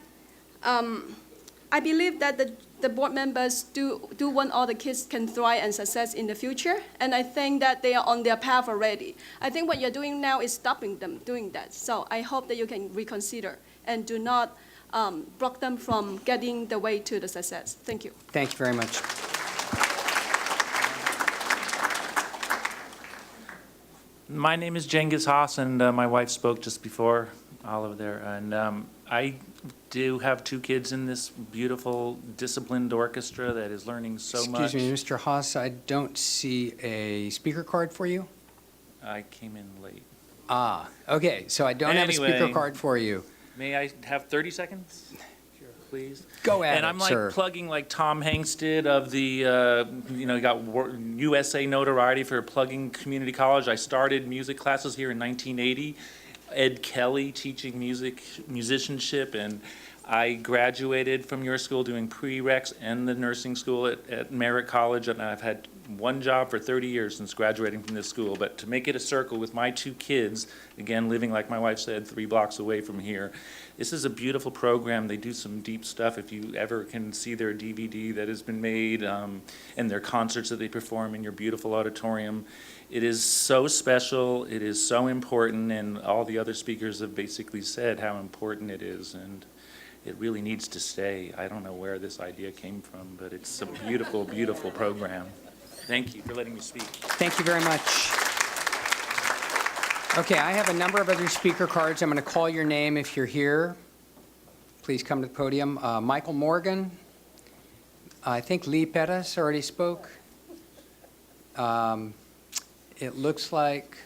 I believe that the board members do want all the kids can thrive and success in the future, and I think that they are on their path already. I think what you're doing now is stopping them doing that. So I hope that you can reconsider and do not block them from getting the way to the success. Thank you. Thank you very much. My name is Cengiz Haas, and my wife spoke just before Oliver there. And I do have 2 kids in this beautiful, disciplined orchestra that is learning so much. Excuse me, Mr. Haas, I don't see a speaker card for you. I came in late. Ah, okay, so I don't have a speaker Anyway. card for you. May I have 30 seconds? Sure. Please. Go at And it, I'm like sir. plugging like Tom Hanks did of the, got USA notoriety for plugging community college. I started music classes here in 1980. Ed Kelly teaching musicianship, and I graduated from your school doing prereqs and the nursing school at Merritt College, and I've had one job for 30 years since graduating from this school. But to make it a circle with my 2 kids, again, living, like my wife said, 3 blocks away from here, this is a beautiful program. They do some deep stuff. If you ever can see their DVD that has been made, and their concerts that they perform in your beautiful auditorium, it is so special, it is so important, and all the other speakers have basically said how important it is, and it really needs to stay. I don't know where this idea came from, but it's a beautiful, beautiful program. Thank you for letting me speak. Thank you very much. Okay, I have a number of other speaker cards. I'm going to call your name if you're here. Please come to the podium. Michael Morgan. I think Lee Pettis already spoke. It looks like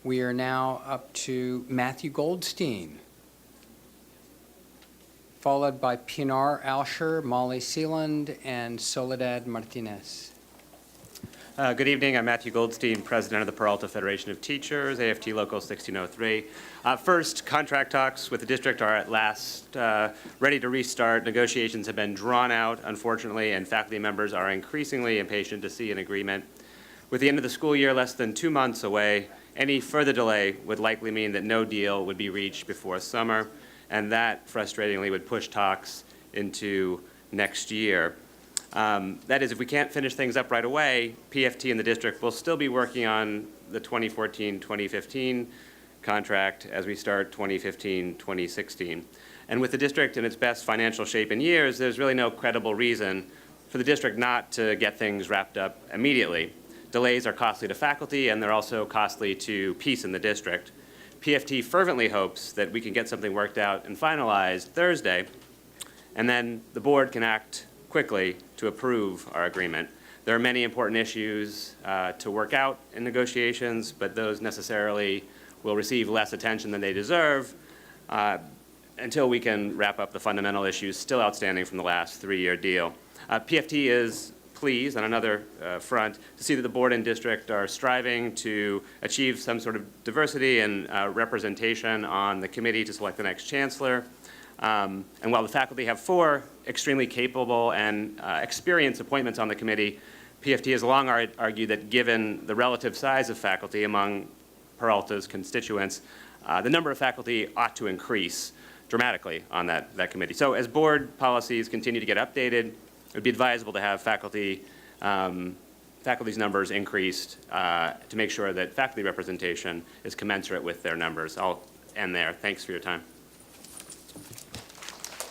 we are now up to Matthew Goldstein, followed by Pinar Alsher, Molly Sealand, and Soledad Martinez. Good evening. I'm Matthew Goldstein, President of the Peralta Federation of Teachers, AFT Local 1603. First, contract talks with the district are at last ready to restart. Negotiations have been drawn out, unfortunately, and faculty members are increasingly impatient to see an agreement. With the end of the school year less than 2 months away, any further delay would likely mean that no deal would be reached before summer, and that, frustratingly, would push talks into next year. That is, if we can't finish things up right away, PFT and the district will still be working on the 2014-2015 contract as we start 2015-2016. And with the district in its best financial shape in years, there's really no credible reason for the district not to get things wrapped up immediately. Delays are costly to faculty, and they're also costly to peace in the district. PFT fervently hopes that we can get something worked out and finalized Thursday, and then the board can act quickly to approve our agreement. There are many important issues to work out in negotiations, but those necessarily will receive less attention than they deserve until we can wrap up the fundamental issues still outstanding from the last 3-year deal. PFT is pleased, on another front, to see that the board and district are striving to achieve some sort of diversity and representation on the committee to select the next chancellor. And while the faculty have 4 extremely capable and experienced appointments on the committee, PFT has long argued that given the relative size of faculty among Peralta's constituents, the number of faculty ought to increase dramatically on that committee. So as board policies continue to get updated, it would be advisable to have faculty's numbers increased to make sure that faculty representation is commensurate with their numbers. I'll end there. Thanks for your time.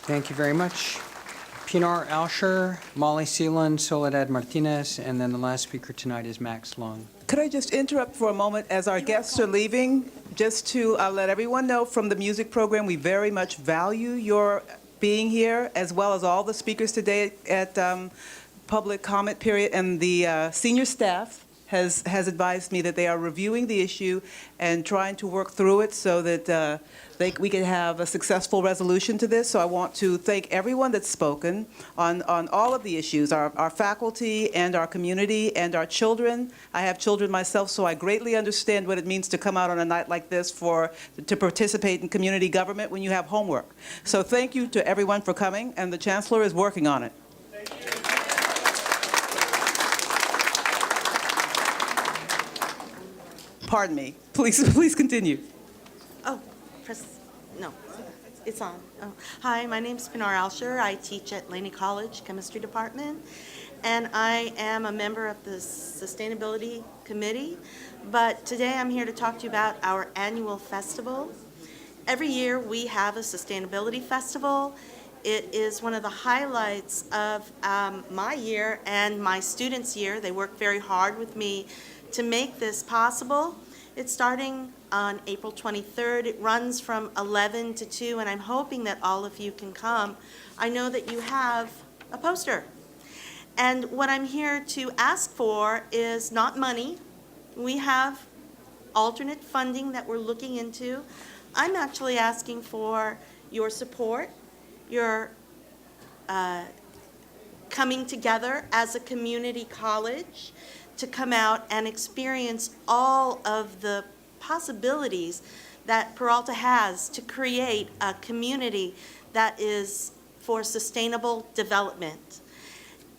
Thank you very much. Pinar Alsher, Molly Sealand, Soledad Martinez, and then the last speaker tonight is Max Long. Could I just interrupt for a moment as our guests are leaving, just to let everyone know from the music program, we very much value your being here, as well as all the speakers today at public comment period, and the senior staff has advised me that they are reviewing the issue and trying to work through it so that we can have a successful resolution to this. So I want to thank everyone that's spoken on all of the issues, our faculty and our community and our children. I have children myself, so I greatly understand what it means to come out on a night like this to participate in community government when you have homework. So thank you to everyone for coming, and the Chancellor is working on it. Pardon me. Please continue. Oh, no. It's on. Oh. Hi, my name's Pinar Alsher. I teach at Laney College Chemistry Department, and I am a member of the Sustainability Committee. But today I'm here to talk to you about our annual festival. Every year we have a sustainability festival. It is one of the highlights of my year and my students' year. They work very hard with me to make this possible. It's starting on April 23rd. It runs from 11 to 2, and I'm hoping that all of you can come. I know that you have a poster. And what I'm here to ask for is not money. We have alternate funding that we're looking into. I'm actually asking for your support, your coming together as a community college to come out and experience all of the possibilities that Peralta has to create a community that is for sustainable development.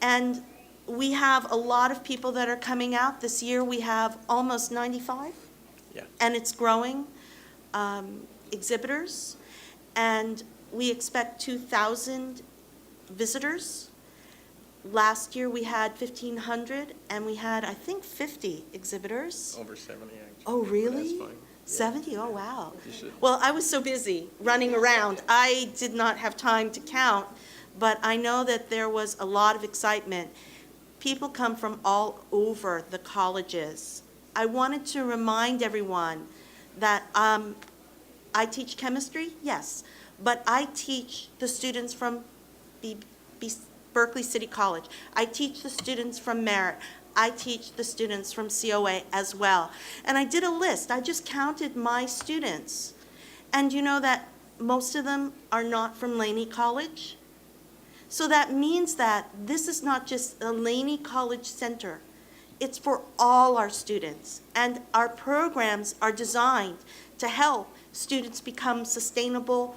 And we have a lot of people that are coming out. This year we have almost 95, and it's growing, exhibitors, and we expect 2,000 visitors. Last year we had 1,500, and we had, I think, 50 exhibitors. Over 70, actually. Oh, really? That's fine. 70? Oh, wow. You should. Well, I was so busy running around, I did not have time to count, but I know that there was a lot of excitement. People come from all over the colleges. I wanted to remind everyone that I teach chemistry, yes, but I teach the students from Berkeley City College. I teach the students from Merritt. I teach the students from COA as well. And I did a list. I just counted my students. And you know that most of them are not from Laney College? So that means that this is not just a Laney College Center. It's for all our students. And our programs are designed to help students become sustainable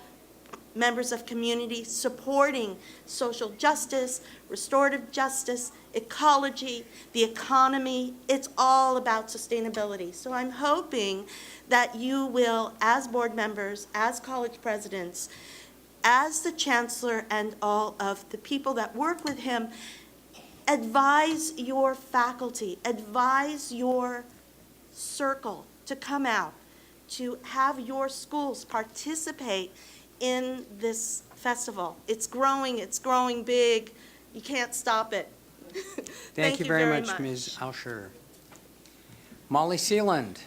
members of community, supporting social justice, restorative justice, ecology, the economy. It's all about sustainability. So I'm hoping that you will, as board members, as college presidents, as the chancellor and all of the people that work with him, advise your faculty, advise your circle to come out, to have your schools participate in this festival. It's growing big. You can't stop it. Thank you very much, Ms. Alsher. Molly Sealand.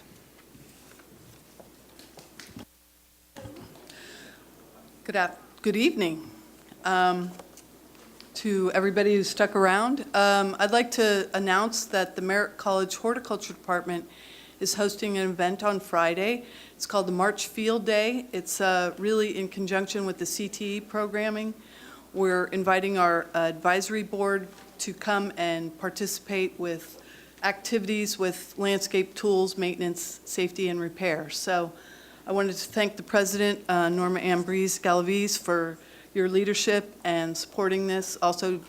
Good evening to everybody who stuck around. I'd like to announce that the Merritt College Horticulture Department is hosting an event on Friday. It's called the March Field Day. It's really in conjunction with the CTE programming. We're inviting our advisory board to come and participate with activities with landscape tools, maintenance, safety, and repair. So I wanted to thank the president, Norma Ambrose Galaviz, for your leadership and supporting this. Also,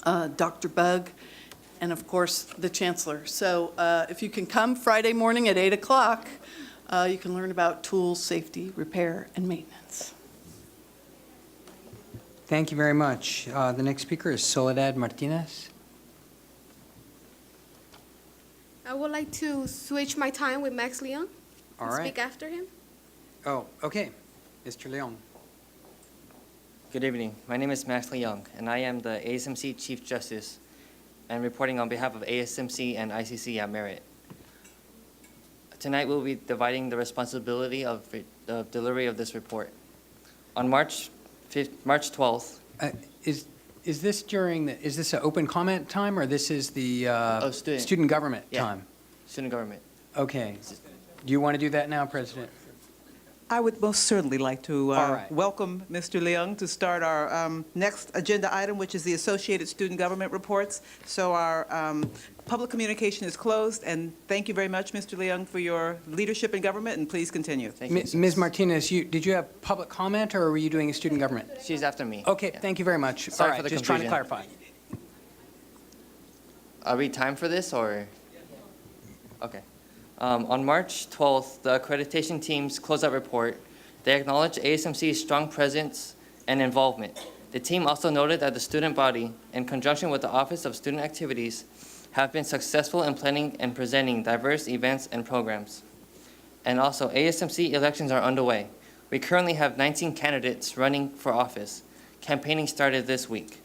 Dr. Bug, and of course, the chancellor. So if you can come Friday morning at 8 o'clock, you can learn about tools, safety, repair, and maintenance. Thank you very much. The next speaker is Soledad Martinez. I would like to switch my time with Max Leon All and right. speak after him. Oh, okay. Mr. Leon. Good evening. My name is Max Leong, and I am the ASMC Chief Justice and reporting on behalf of ASMC and ICC at Merritt. Tonight we'll be dividing the responsibility of the delivery of this report. On March 12th. Is this is this an open comment time, or this is the student government time? Student government. Okay. Do you want to do that now, President? I would most certainly like to All right. welcome Mr. Leung to start our next agenda item, which is the Associated Student Government Reports. So our public communication is closed, and thank you very much, Mr. Leung, for your leadership in government, and please continue. Ms. Martinez, did you have public comment, or were you doing a student government? She's after me. Okay, thank you very much. Sorry All for right, the just trying to confusion. clarify. Are we timed for this, or? Okay. On March 12th, the accreditation team's closeout report They acknowledged ASMC's strong presence and involvement. The team also noted that the student body, in conjunction with the Office of Student Activities, have been successful in planning and presenting diverse events and programs. And also, ASMC elections are underway. We currently have 19 candidates running for office. Campaigning started this week.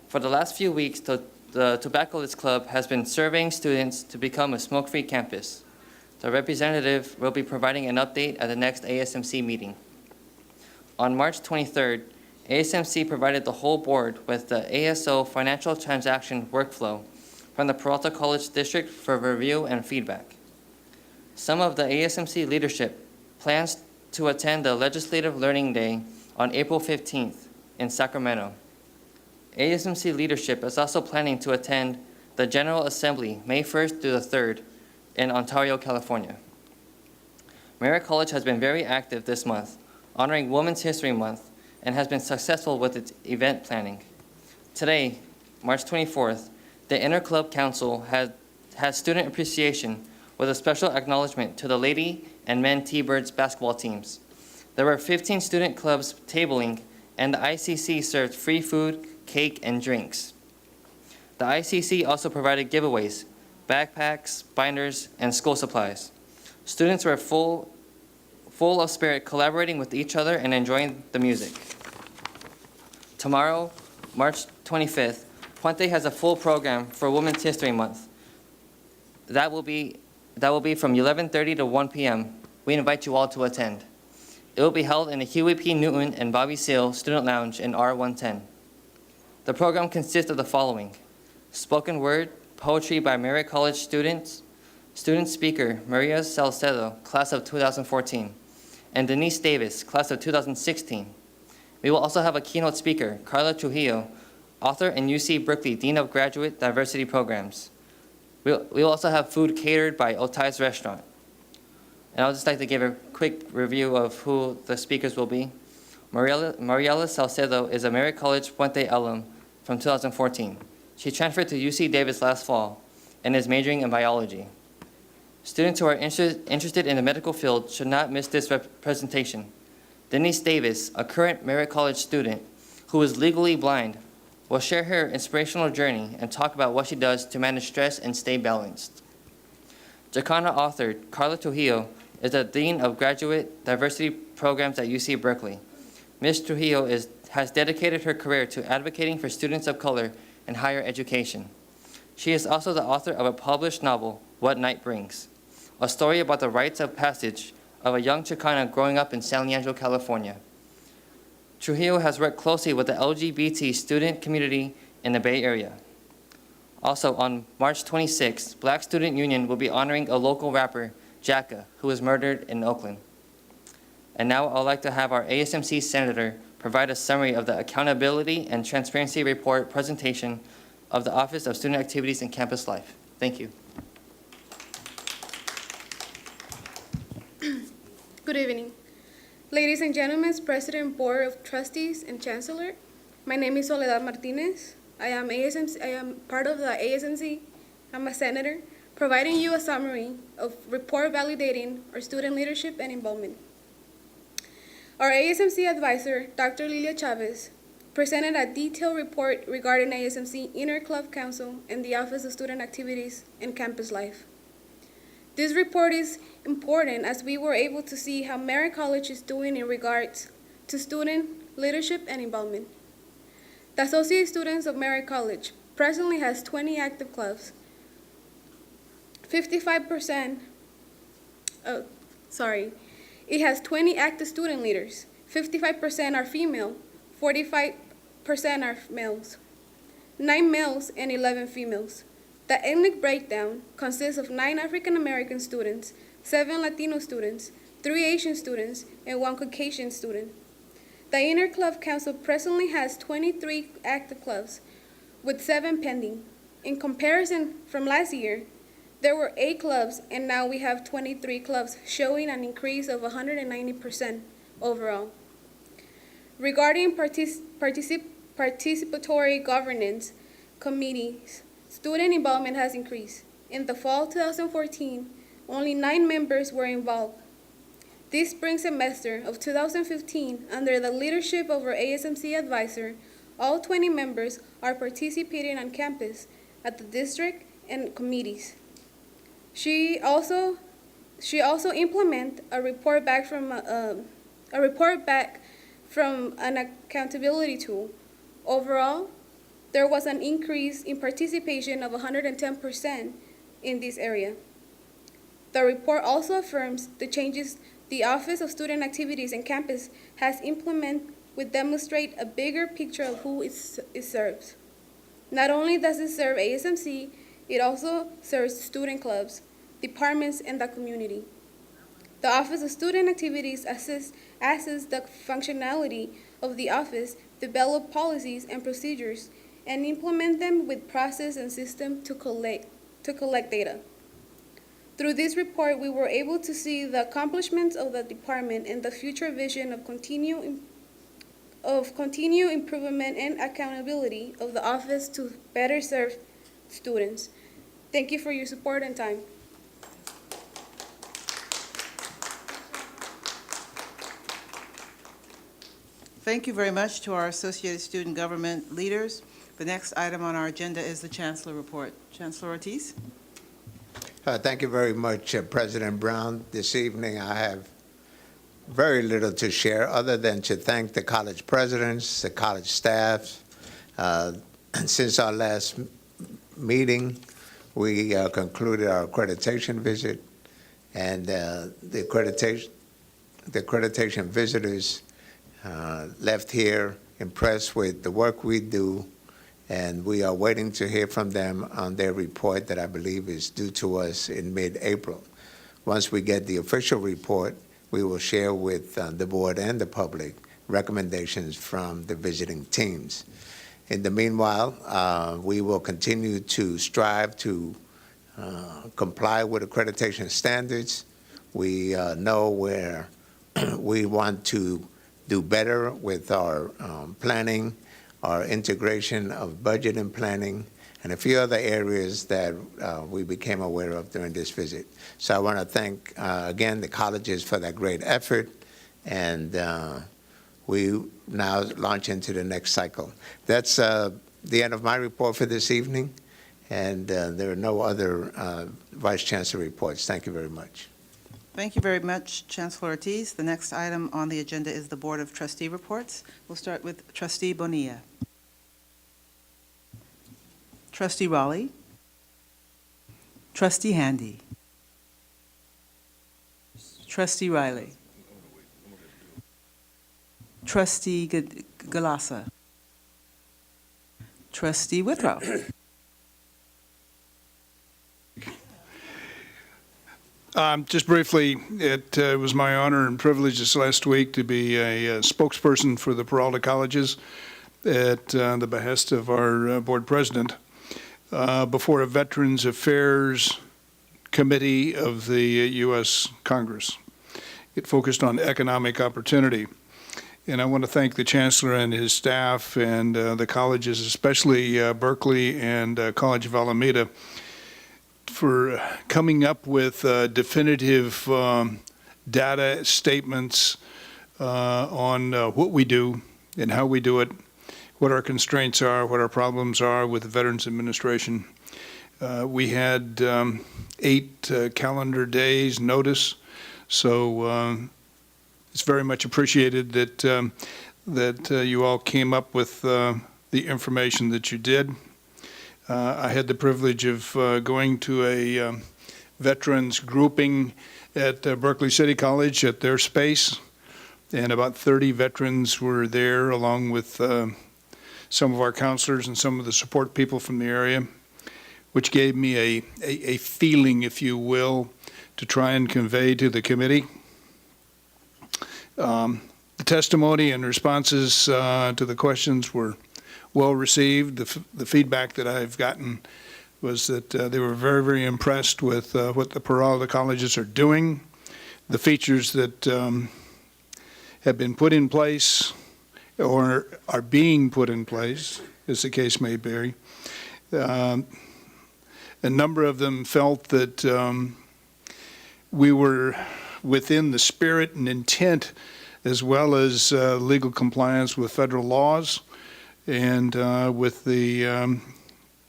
For the last few weeks, the Tobaccoless Club has been surveying students to become a smoke-free campus. The representative will be providing an update at the next ASMC meeting. On March 23rd, ASMC provided the whole board with the ASO financial transaction workflow from the Peralta College District for review and feedback. Some of the ASMC leadership plans to attend the Legislative Learning Day on April 15th in Sacramento. ASMC leadership is also planning to attend the General Assembly May 1st through the 3rd in Ontario, California. Merritt College has been very active this month, honoring Women's History Month, and has been successful with its event planning. Today, March 24th, the Inter-Club Council has student appreciation with a special acknowledgement to the Lady and Men T-Birds basketball teams. There were 15 student clubs tabling, and the ICC served free food, cake, and drinks. The ICC also provided giveaways, backpacks, binders, and school supplies. Students were full of spirit, collaborating with each other and enjoying the music. Tomorrow, March 25th, Puente has a full program for Women's History Month. That will be from 11:30 to 1 p.m. We invite you all to attend. It will be held in the Huey P. Newton and Bobby Seale Student Lounge in R110. The program consists of the following: spoken word, poetry by Merritt College students, student speaker Maria Salcedo, class of 2014, and Denise Davis, class of 2016. We will also have a keynote speaker, Carla Trujillo, author and UC Berkeley Dean of Graduate Diversity Programs. We will also have food catered by Otai's Restaurant. And I would just like to give a quick review of who the speakers will be. Mariela Salcedo is a Merritt College Puente alum from 2014. She transferred to UC Davis last fall and is majoring in biology. Students who are interested in the medical field should not miss this presentation. Denise Davis, a current Merritt College student who is legally blind, will share her inspirational journey and talk about what she does to manage stress and stay balanced. Jacana author Carla Trujillo is the Dean of Graduate Diversity Programs at UC Berkeley. Ms. Trujillo has dedicated her career to advocating for students of color in higher education. She is also the author of a published novel, What Night Brings, a story about the rites of passage of a young Chicana growing up in San Leandro, California. Trujillo has worked closely with the LGBT student community in the Bay Area. Also, on March 26th, Black Student Union will be honoring a local rapper, Jacka, who was murdered in Oakland. And now I'd like to have our ASMC Senator provide a summary of the Accountability and Transparency Report presentation of the Office of Student Activities and Campus Life. Thank you. Good evening. Ladies and gentlemen, President, Board of Trustees, and Chancellor, my name is Soledad Martinez. I am part of the ASMC. I'm a senator, providing you a summary of report validating our student leadership and involvement. Our ASMC advisor, Dr. Lilia Chavez, presented a detailed report regarding ASMC Inter-Club Council and the Office of Student Activities and Campus Life. This report is important as we were able to see how Merritt College is doing in regards to student leadership and involvement. The Associate Students of Merritt College presently has 20 active clubs. It has 20 active student leaders. 55% are female, 45% are males, 9 males and 11 females. The ethnic breakdown consists of 9 African American students, 7 Latino students, 3 Asian students, and 1 Caucasian student. The Inter-Club Council presently has 23 active clubs, with 7 pending. In comparison from last year, there were 8 clubs, and now we have 23 clubs, showing an increase of 190% overall. Regarding participatory governance committees, student involvement has increased. In the fall 2014, only 9 members were involved. This spring semester of 2015, under the leadership of our ASMC advisor, all 20 members are participating on campus at the district and committees. She also implement a report back from an accountability tool. Overall, there was an increase in participation of 110% in this area. The report also affirms the changes the Office of Student Activities and Campus has implemented would demonstrate a bigger picture of who it serves. Not only does it serve ASMC, it also serves student clubs, departments, and the community. The Office of Student Activities assesses the functionality of the office, develop policies and procedures, and implement them with process and system to collect data. Through this report, we were able to see the accomplishments of the department and the future vision of continued improvement and accountability of the office to better serve students. Thank you for your support and time. Thank you very much to our Associated Student Government leaders. The next item on our agenda is the Chancellor Report. Chancellor Ortiz. Thank you very much, President Brown. This evening I have very little to share other than to thank the college presidents, the college staffs. Since our last meeting, we concluded our accreditation visit, and the accreditation visitors left here impressed with the work we do, and we are waiting to hear from them on their report that I believe is due to us in mid-April. Once we get the official report, we will share with the board and the public recommendations from the visiting teams. In the meanwhile, we will continue to strive to comply with accreditation standards. We know where we want to do better with our planning, our integration of budget and planning, and a few other areas that we became aware of during this visit. So I want to thank, again, the colleges for that great effort, and we now launch into the next cycle. That's the end of my report for this evening, and there are no other Vice Chancellor reports. Thank you very much. Thank you very much, Chancellor Ortiz. The next item on the agenda is the Board of Trustee reports. We'll start with Trustee Bonilla. Trustee Raleigh. Trustee Handy. Trustee Riley. Trustee Galassa. Trustee Withrow. Just briefly, it was my honor and privilege this last week to be a spokesperson for the Peralta Colleges at the behest of our board president before a Veterans Affairs Committee of the U.S. Congress. It focused on economic opportunity. And I want to thank the Chancellor and his staff and the colleges, especially Berkeley and College of Alameda, for coming up with definitive data statements on what we do and how we do it, what our constraints are, what our problems are with the Veterans Administration. We had 8 calendar days notice, so it's very much appreciated that you all came up with the information that you did. I had the privilege of going to a veterans grouping at Berkeley City College at their space, and about 30 veterans were there along with some of our counselors and some of the support people from the area, which gave me a feeling, if you will, to try and convey to the committee. The testimony and responses to the questions were well received. The feedback that I've gotten was that they were very, very impressed with what the Peralta colleges are doing, the features that have been put in place or are being put in place, as the case may be. A number of them felt that we were within the spirit and intent as well as legal compliance with federal laws and with the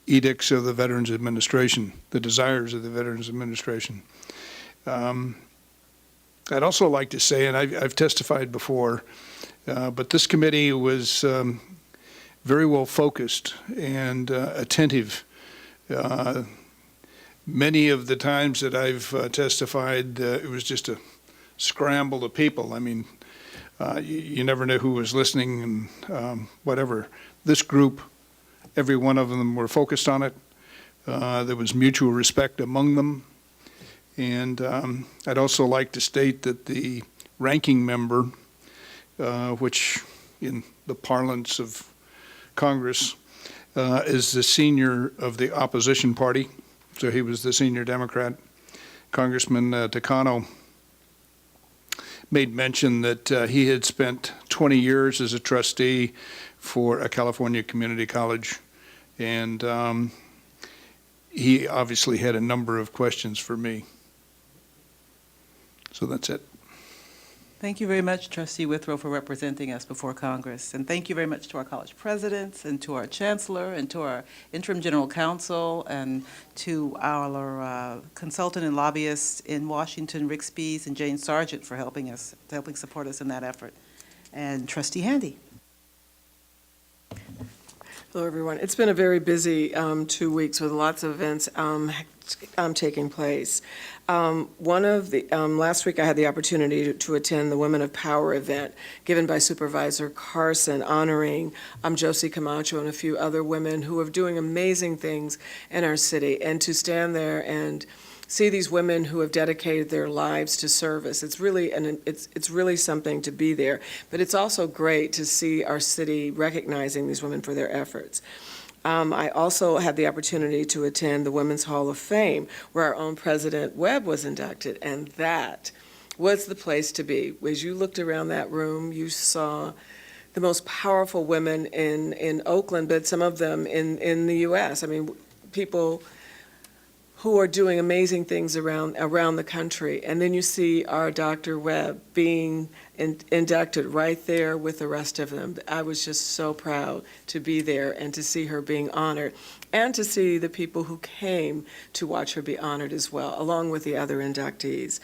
edicts of the Veterans Administration, the desires of the Veterans Administration. I'd also like to say, and I've testified before, but this committee was very well focused and attentive. Many of the times that I've testified, it was just a scramble of people. I mean, you never knew who was listening and whatever. This group, every one of them were focused on it. There was mutual respect among them. And I'd also like to state that the ranking member, which in the parlance of Congress is the senior of the opposition party, so he was the senior Democrat, Congressman Takano, made mention that he had spent 20 years as a trustee for a California community college, and he obviously had a number of questions for me. So that's it. Thank you very much, Trustee Withrow, for representing us before Congress. And thank you very much to our college presidents and to our chancellor and to our interim general counsel and to our consultant and lobbyists in Washington, Rick Spees and Jane Sargent for helping support us in that effort. And Trustee Handy. Hello, everyone. It's been a very busy 2 weeks with lots of events taking place. Last week I had the opportunity to attend the Women of Power event given by Supervisor Carson honoring Josie Camacho and a few other women who are doing amazing things in our city, and to stand there and see these women who have dedicated their lives to service. It's really something to be there, but it's also great to see our city recognizing these women for their efforts. I also had the opportunity to attend the Women's Hall of Fame, where our own President Webb was inducted, and that was the place to be. As you looked around that room, you saw the most powerful women in Oakland, but some of them in the U.S. I mean, people who are doing amazing things around the country. And then you see our Dr. Webb being inducted right there with the rest of them. I was just so proud to be there and to see her being honored, and to see the people who came to watch her be honored as well, along with the other inductees.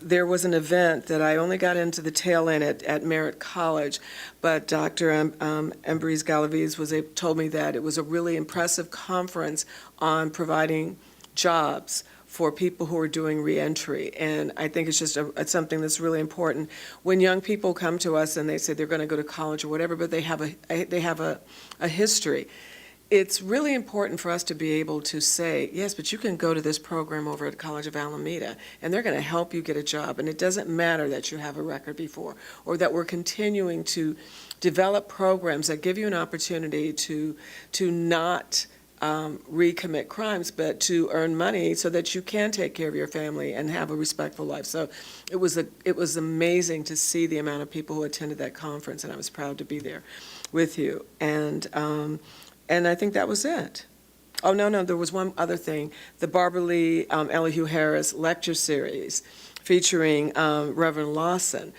There was an event that I only got into the tail end at Merritt College, but Dr. Ambriz Galaviz told me that it was a really impressive conference on providing jobs for people who are doing reentry. And I think it's just it's something that's really important. When young people come to us and they say they're going to go to college or whatever, but they have a history, it's really important for us to be able to say, yes, but you can go to this program over at College of Alameda, and they're going to help you get a job. And it doesn't matter that you have a record before, or that we're continuing to develop programs that give you an opportunity to not recommit crimes, but to earn money so that you can take care of your family and have a respectful life. So it was amazing to see the amount of people who attended that conference, and I was proud to be there with you. And I think that was it. Oh, no, there was one other thing. The Barbara Lee Elihu Harris lecture series featuring Reverend Lawson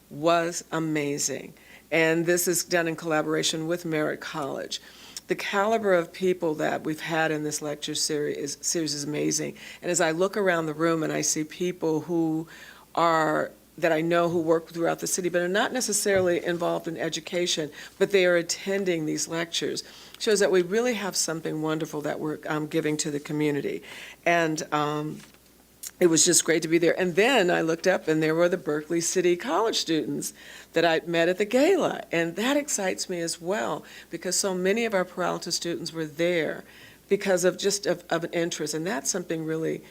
was amazing. And this is done in collaboration with Merritt College. The caliber of people that we've had in this lecture series is amazing. And as I look around the room and I see people that I know who work throughout the city, but are not necessarily involved in education, but they are attending these lectures, shows that we really have something wonderful that we're giving to the community. And it was just great to be there. And then I looked up, and there were the Berkeley City College students that I met at the gala. And that excites me as well, because so many of our Peralta students were there because of an interest. And that's something really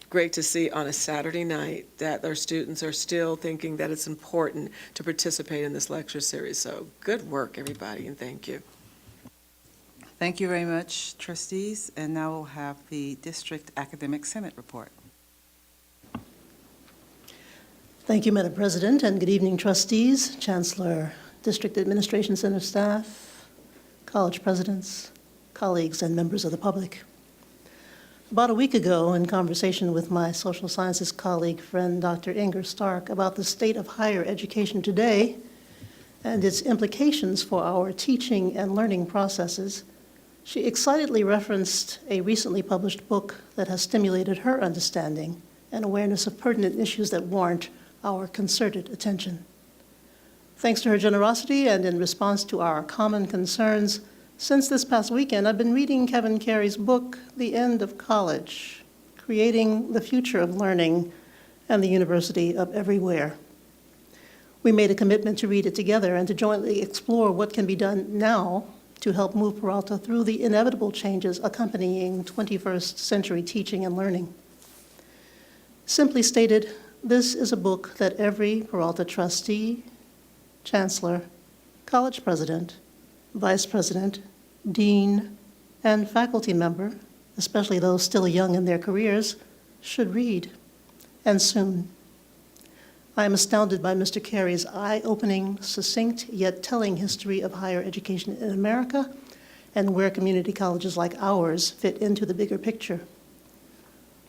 great to see on a Saturday night, that our students are still thinking that it's important to participate in this lecture series. So good work, everybody, and thank you. Thank you very much, trustees. And now we'll have the District Academic Senate report. Thank you, Madam President, and good evening, trustees, Chancellor, District Administration Center staff, college presidents, colleagues, and members of the public. About a week ago, in conversation with my social sciences colleague, friend Dr. Inger Stark, about the state of higher education today and its implications for our teaching and learning processes, she excitedly referenced a recently published book that has stimulated her understanding and awareness of pertinent issues that warrant our concerted attention. Thanks to her generosity and in response to our common concerns, since this past weekend, I've been reading Kevin Carey's book, The End of College, Creating the Future of Learning and the University of Everywhere. We made a commitment to read it together and to jointly explore what can be done now to help move Peralta through the inevitable changes accompanying 21st century teaching and learning. Simply stated, this is a book that every Peralta trustee, chancellor, college president, vice president, dean, and faculty member, especially those still young in their careers, should read, and soon. I am astounded by Mr. Carey's eye-opening, succinct, yet telling history of higher education in America and where community colleges like ours fit into the bigger picture.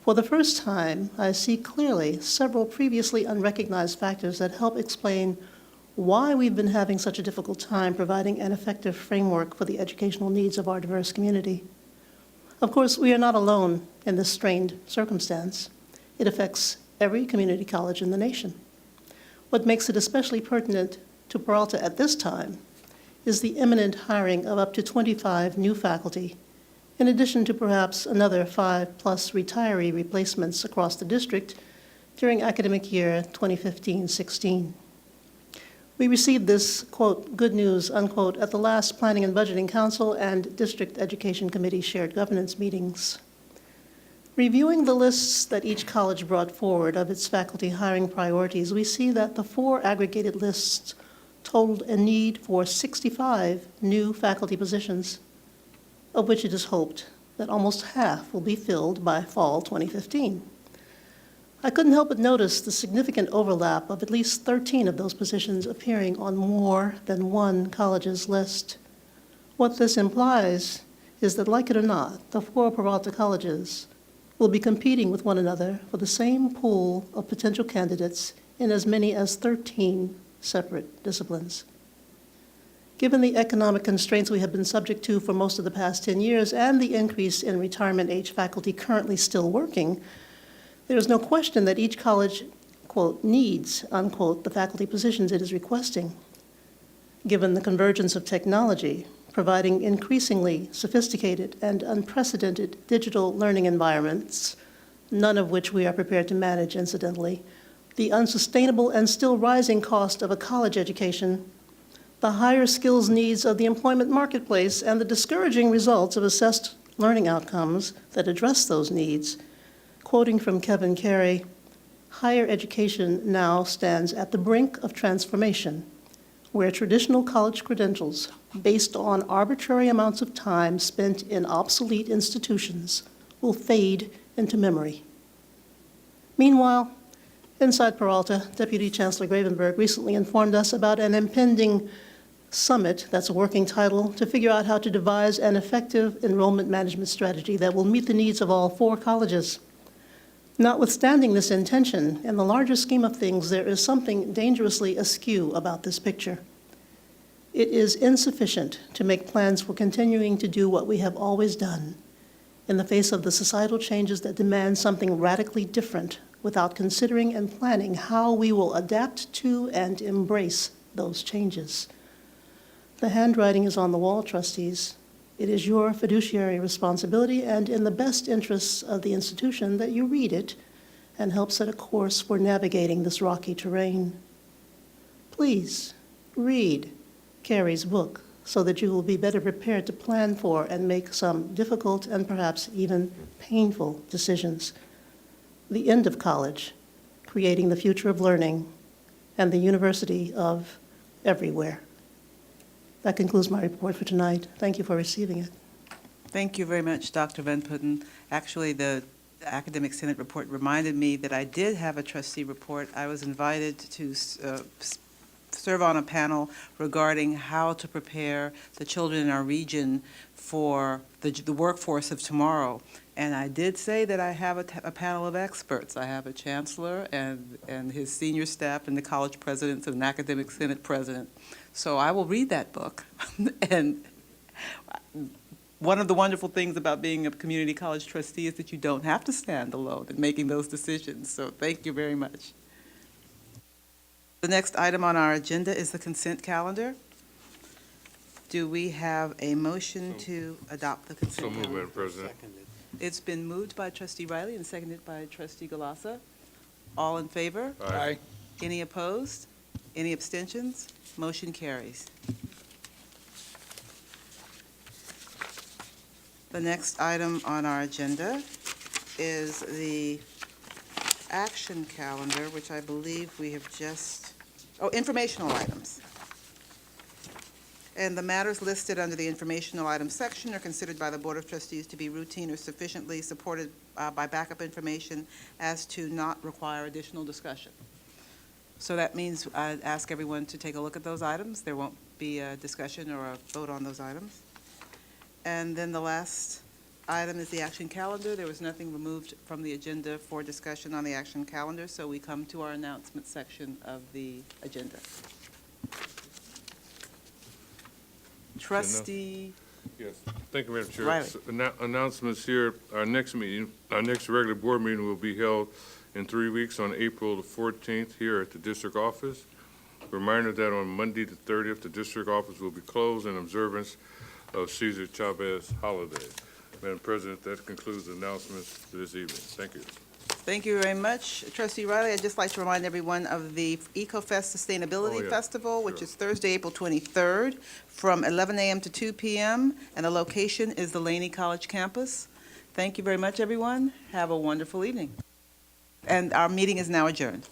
For the first time, I see clearly several previously unrecognized factors that help explain why we've been having such a difficult time providing an effective framework for the educational needs of our diverse community. Of course, we are not alone in this strained circumstance. It affects every community college in the nation. What makes it especially pertinent to Peralta at this time is the imminent hiring of up to 25 new faculty, in addition to perhaps another 5+ retiree replacements across the district during academic year 2015-16. We received this, quote, good news, unquote, at the last Planning and Budgeting Council and District Education Committee shared governance meetings. Reviewing the lists that each college brought forward of its faculty hiring priorities, we see that the 4 aggregated lists totaled a need for 65 new faculty positions, of which it is hoped that almost half will be filled by fall 2015. I couldn't help but notice the significant overlap of at least 13 of those positions appearing on more than one college's list. What this implies is that, like it or not, the 4 Peralta colleges will be competing with one another for the same pool of potential candidates in as many as 13 separate disciplines. Given the economic constraints we have been subject to for most of the past 10 years and the increase in retirement age faculty currently still working, there is no question that each college, quote, needs, unquote, the faculty positions it is requesting. Given the convergence of technology, providing increasingly sophisticated and unprecedented digital learning environments, none of which we are prepared to manage, incidentally, the unsustainable and still rising cost of a college education, the higher skills needs of the employment marketplace, and the discouraging results of assessed learning outcomes that address those needs, quoting from Kevin Carey, higher education now stands at the brink of transformation, where traditional college credentials based on arbitrary amounts of time spent in obsolete institutions will fade into memory. Meanwhile, inside Peralta, Deputy Chancellor Gravenberg recently informed us about an impending summit, that's a working title, to figure out how to devise an effective enrollment management strategy that will meet the needs of all 4 colleges. Notwithstanding this intention, in the larger scheme of things, there is something dangerously askew about this picture. It is insufficient to make plans for continuing to do what we have always done in the face of the societal changes that demand something radically different without considering and planning how we will adapt to and embrace those changes. The handwriting is on the wall, trustees. It is your fiduciary responsibility and in the best interests of the institution that you read it and help set a course for navigating this rocky terrain. Please read Carey's book so that you will be better prepared to plan for and make some difficult and perhaps even painful decisions. The End of College, Creating the Future of Learning, and the University of Everywhere. That concludes my report for tonight. Thank you for receiving it. Thank you very much, Dr. Van Putten. Actually, the Academic Senate report reminded me that I did have a trustee report. I was invited to serve on a panel regarding how to prepare the children in our region for the workforce of tomorrow. And I did say that I have a panel of experts. I have a chancellor and his senior staff and the college presidents and an academic senate president. So I will read that book. And one of the wonderful things about being a community college trustee is that you don't have to stand alone in making those decisions. So thank you very much. The next item on our agenda is the consent calendar. Do we have a motion to adopt the consent calendar? So moved, Madam President. It's been moved by Trustee Riley and seconded by Trustee Galassa. All in favor? Aye. Any opposed? Any abstentions? Motion carries. The next item on our agenda is the action calendar, which I believe we have just, informational items. And the matters listed under the informational items section are considered by the Board of Trustees to be routine or sufficiently supported by backup information as to not require additional discussion. So that means I'd ask everyone to take a look at those items. There won't be a discussion or a vote on those items. And then the last item is the action calendar. There was nothing removed from the agenda for discussion on the action calendar, so we come to our announcement section of the agenda. Trustee. Yes, thank you, Madam Chair. Riley. Announcements here. Our next meeting, our next regular board meeting will be held in 3 weeks on April the 14th here at the district office. Reminder that on Monday the 30th, the district office will be closed in observance of Cesar Chavez holiday. Madam President, that concludes the announcements for this evening. Thank you. Thank you very much. Trustee Riley, I'd just like to remind everyone of the EcoFest Sustainability Festival, which is Thursday, April 23rd, from 11 a.m. to 2 p.m., and the location is the Laney College campus. Thank you very much, everyone. Have a wonderful evening. And our meeting is now adjourned.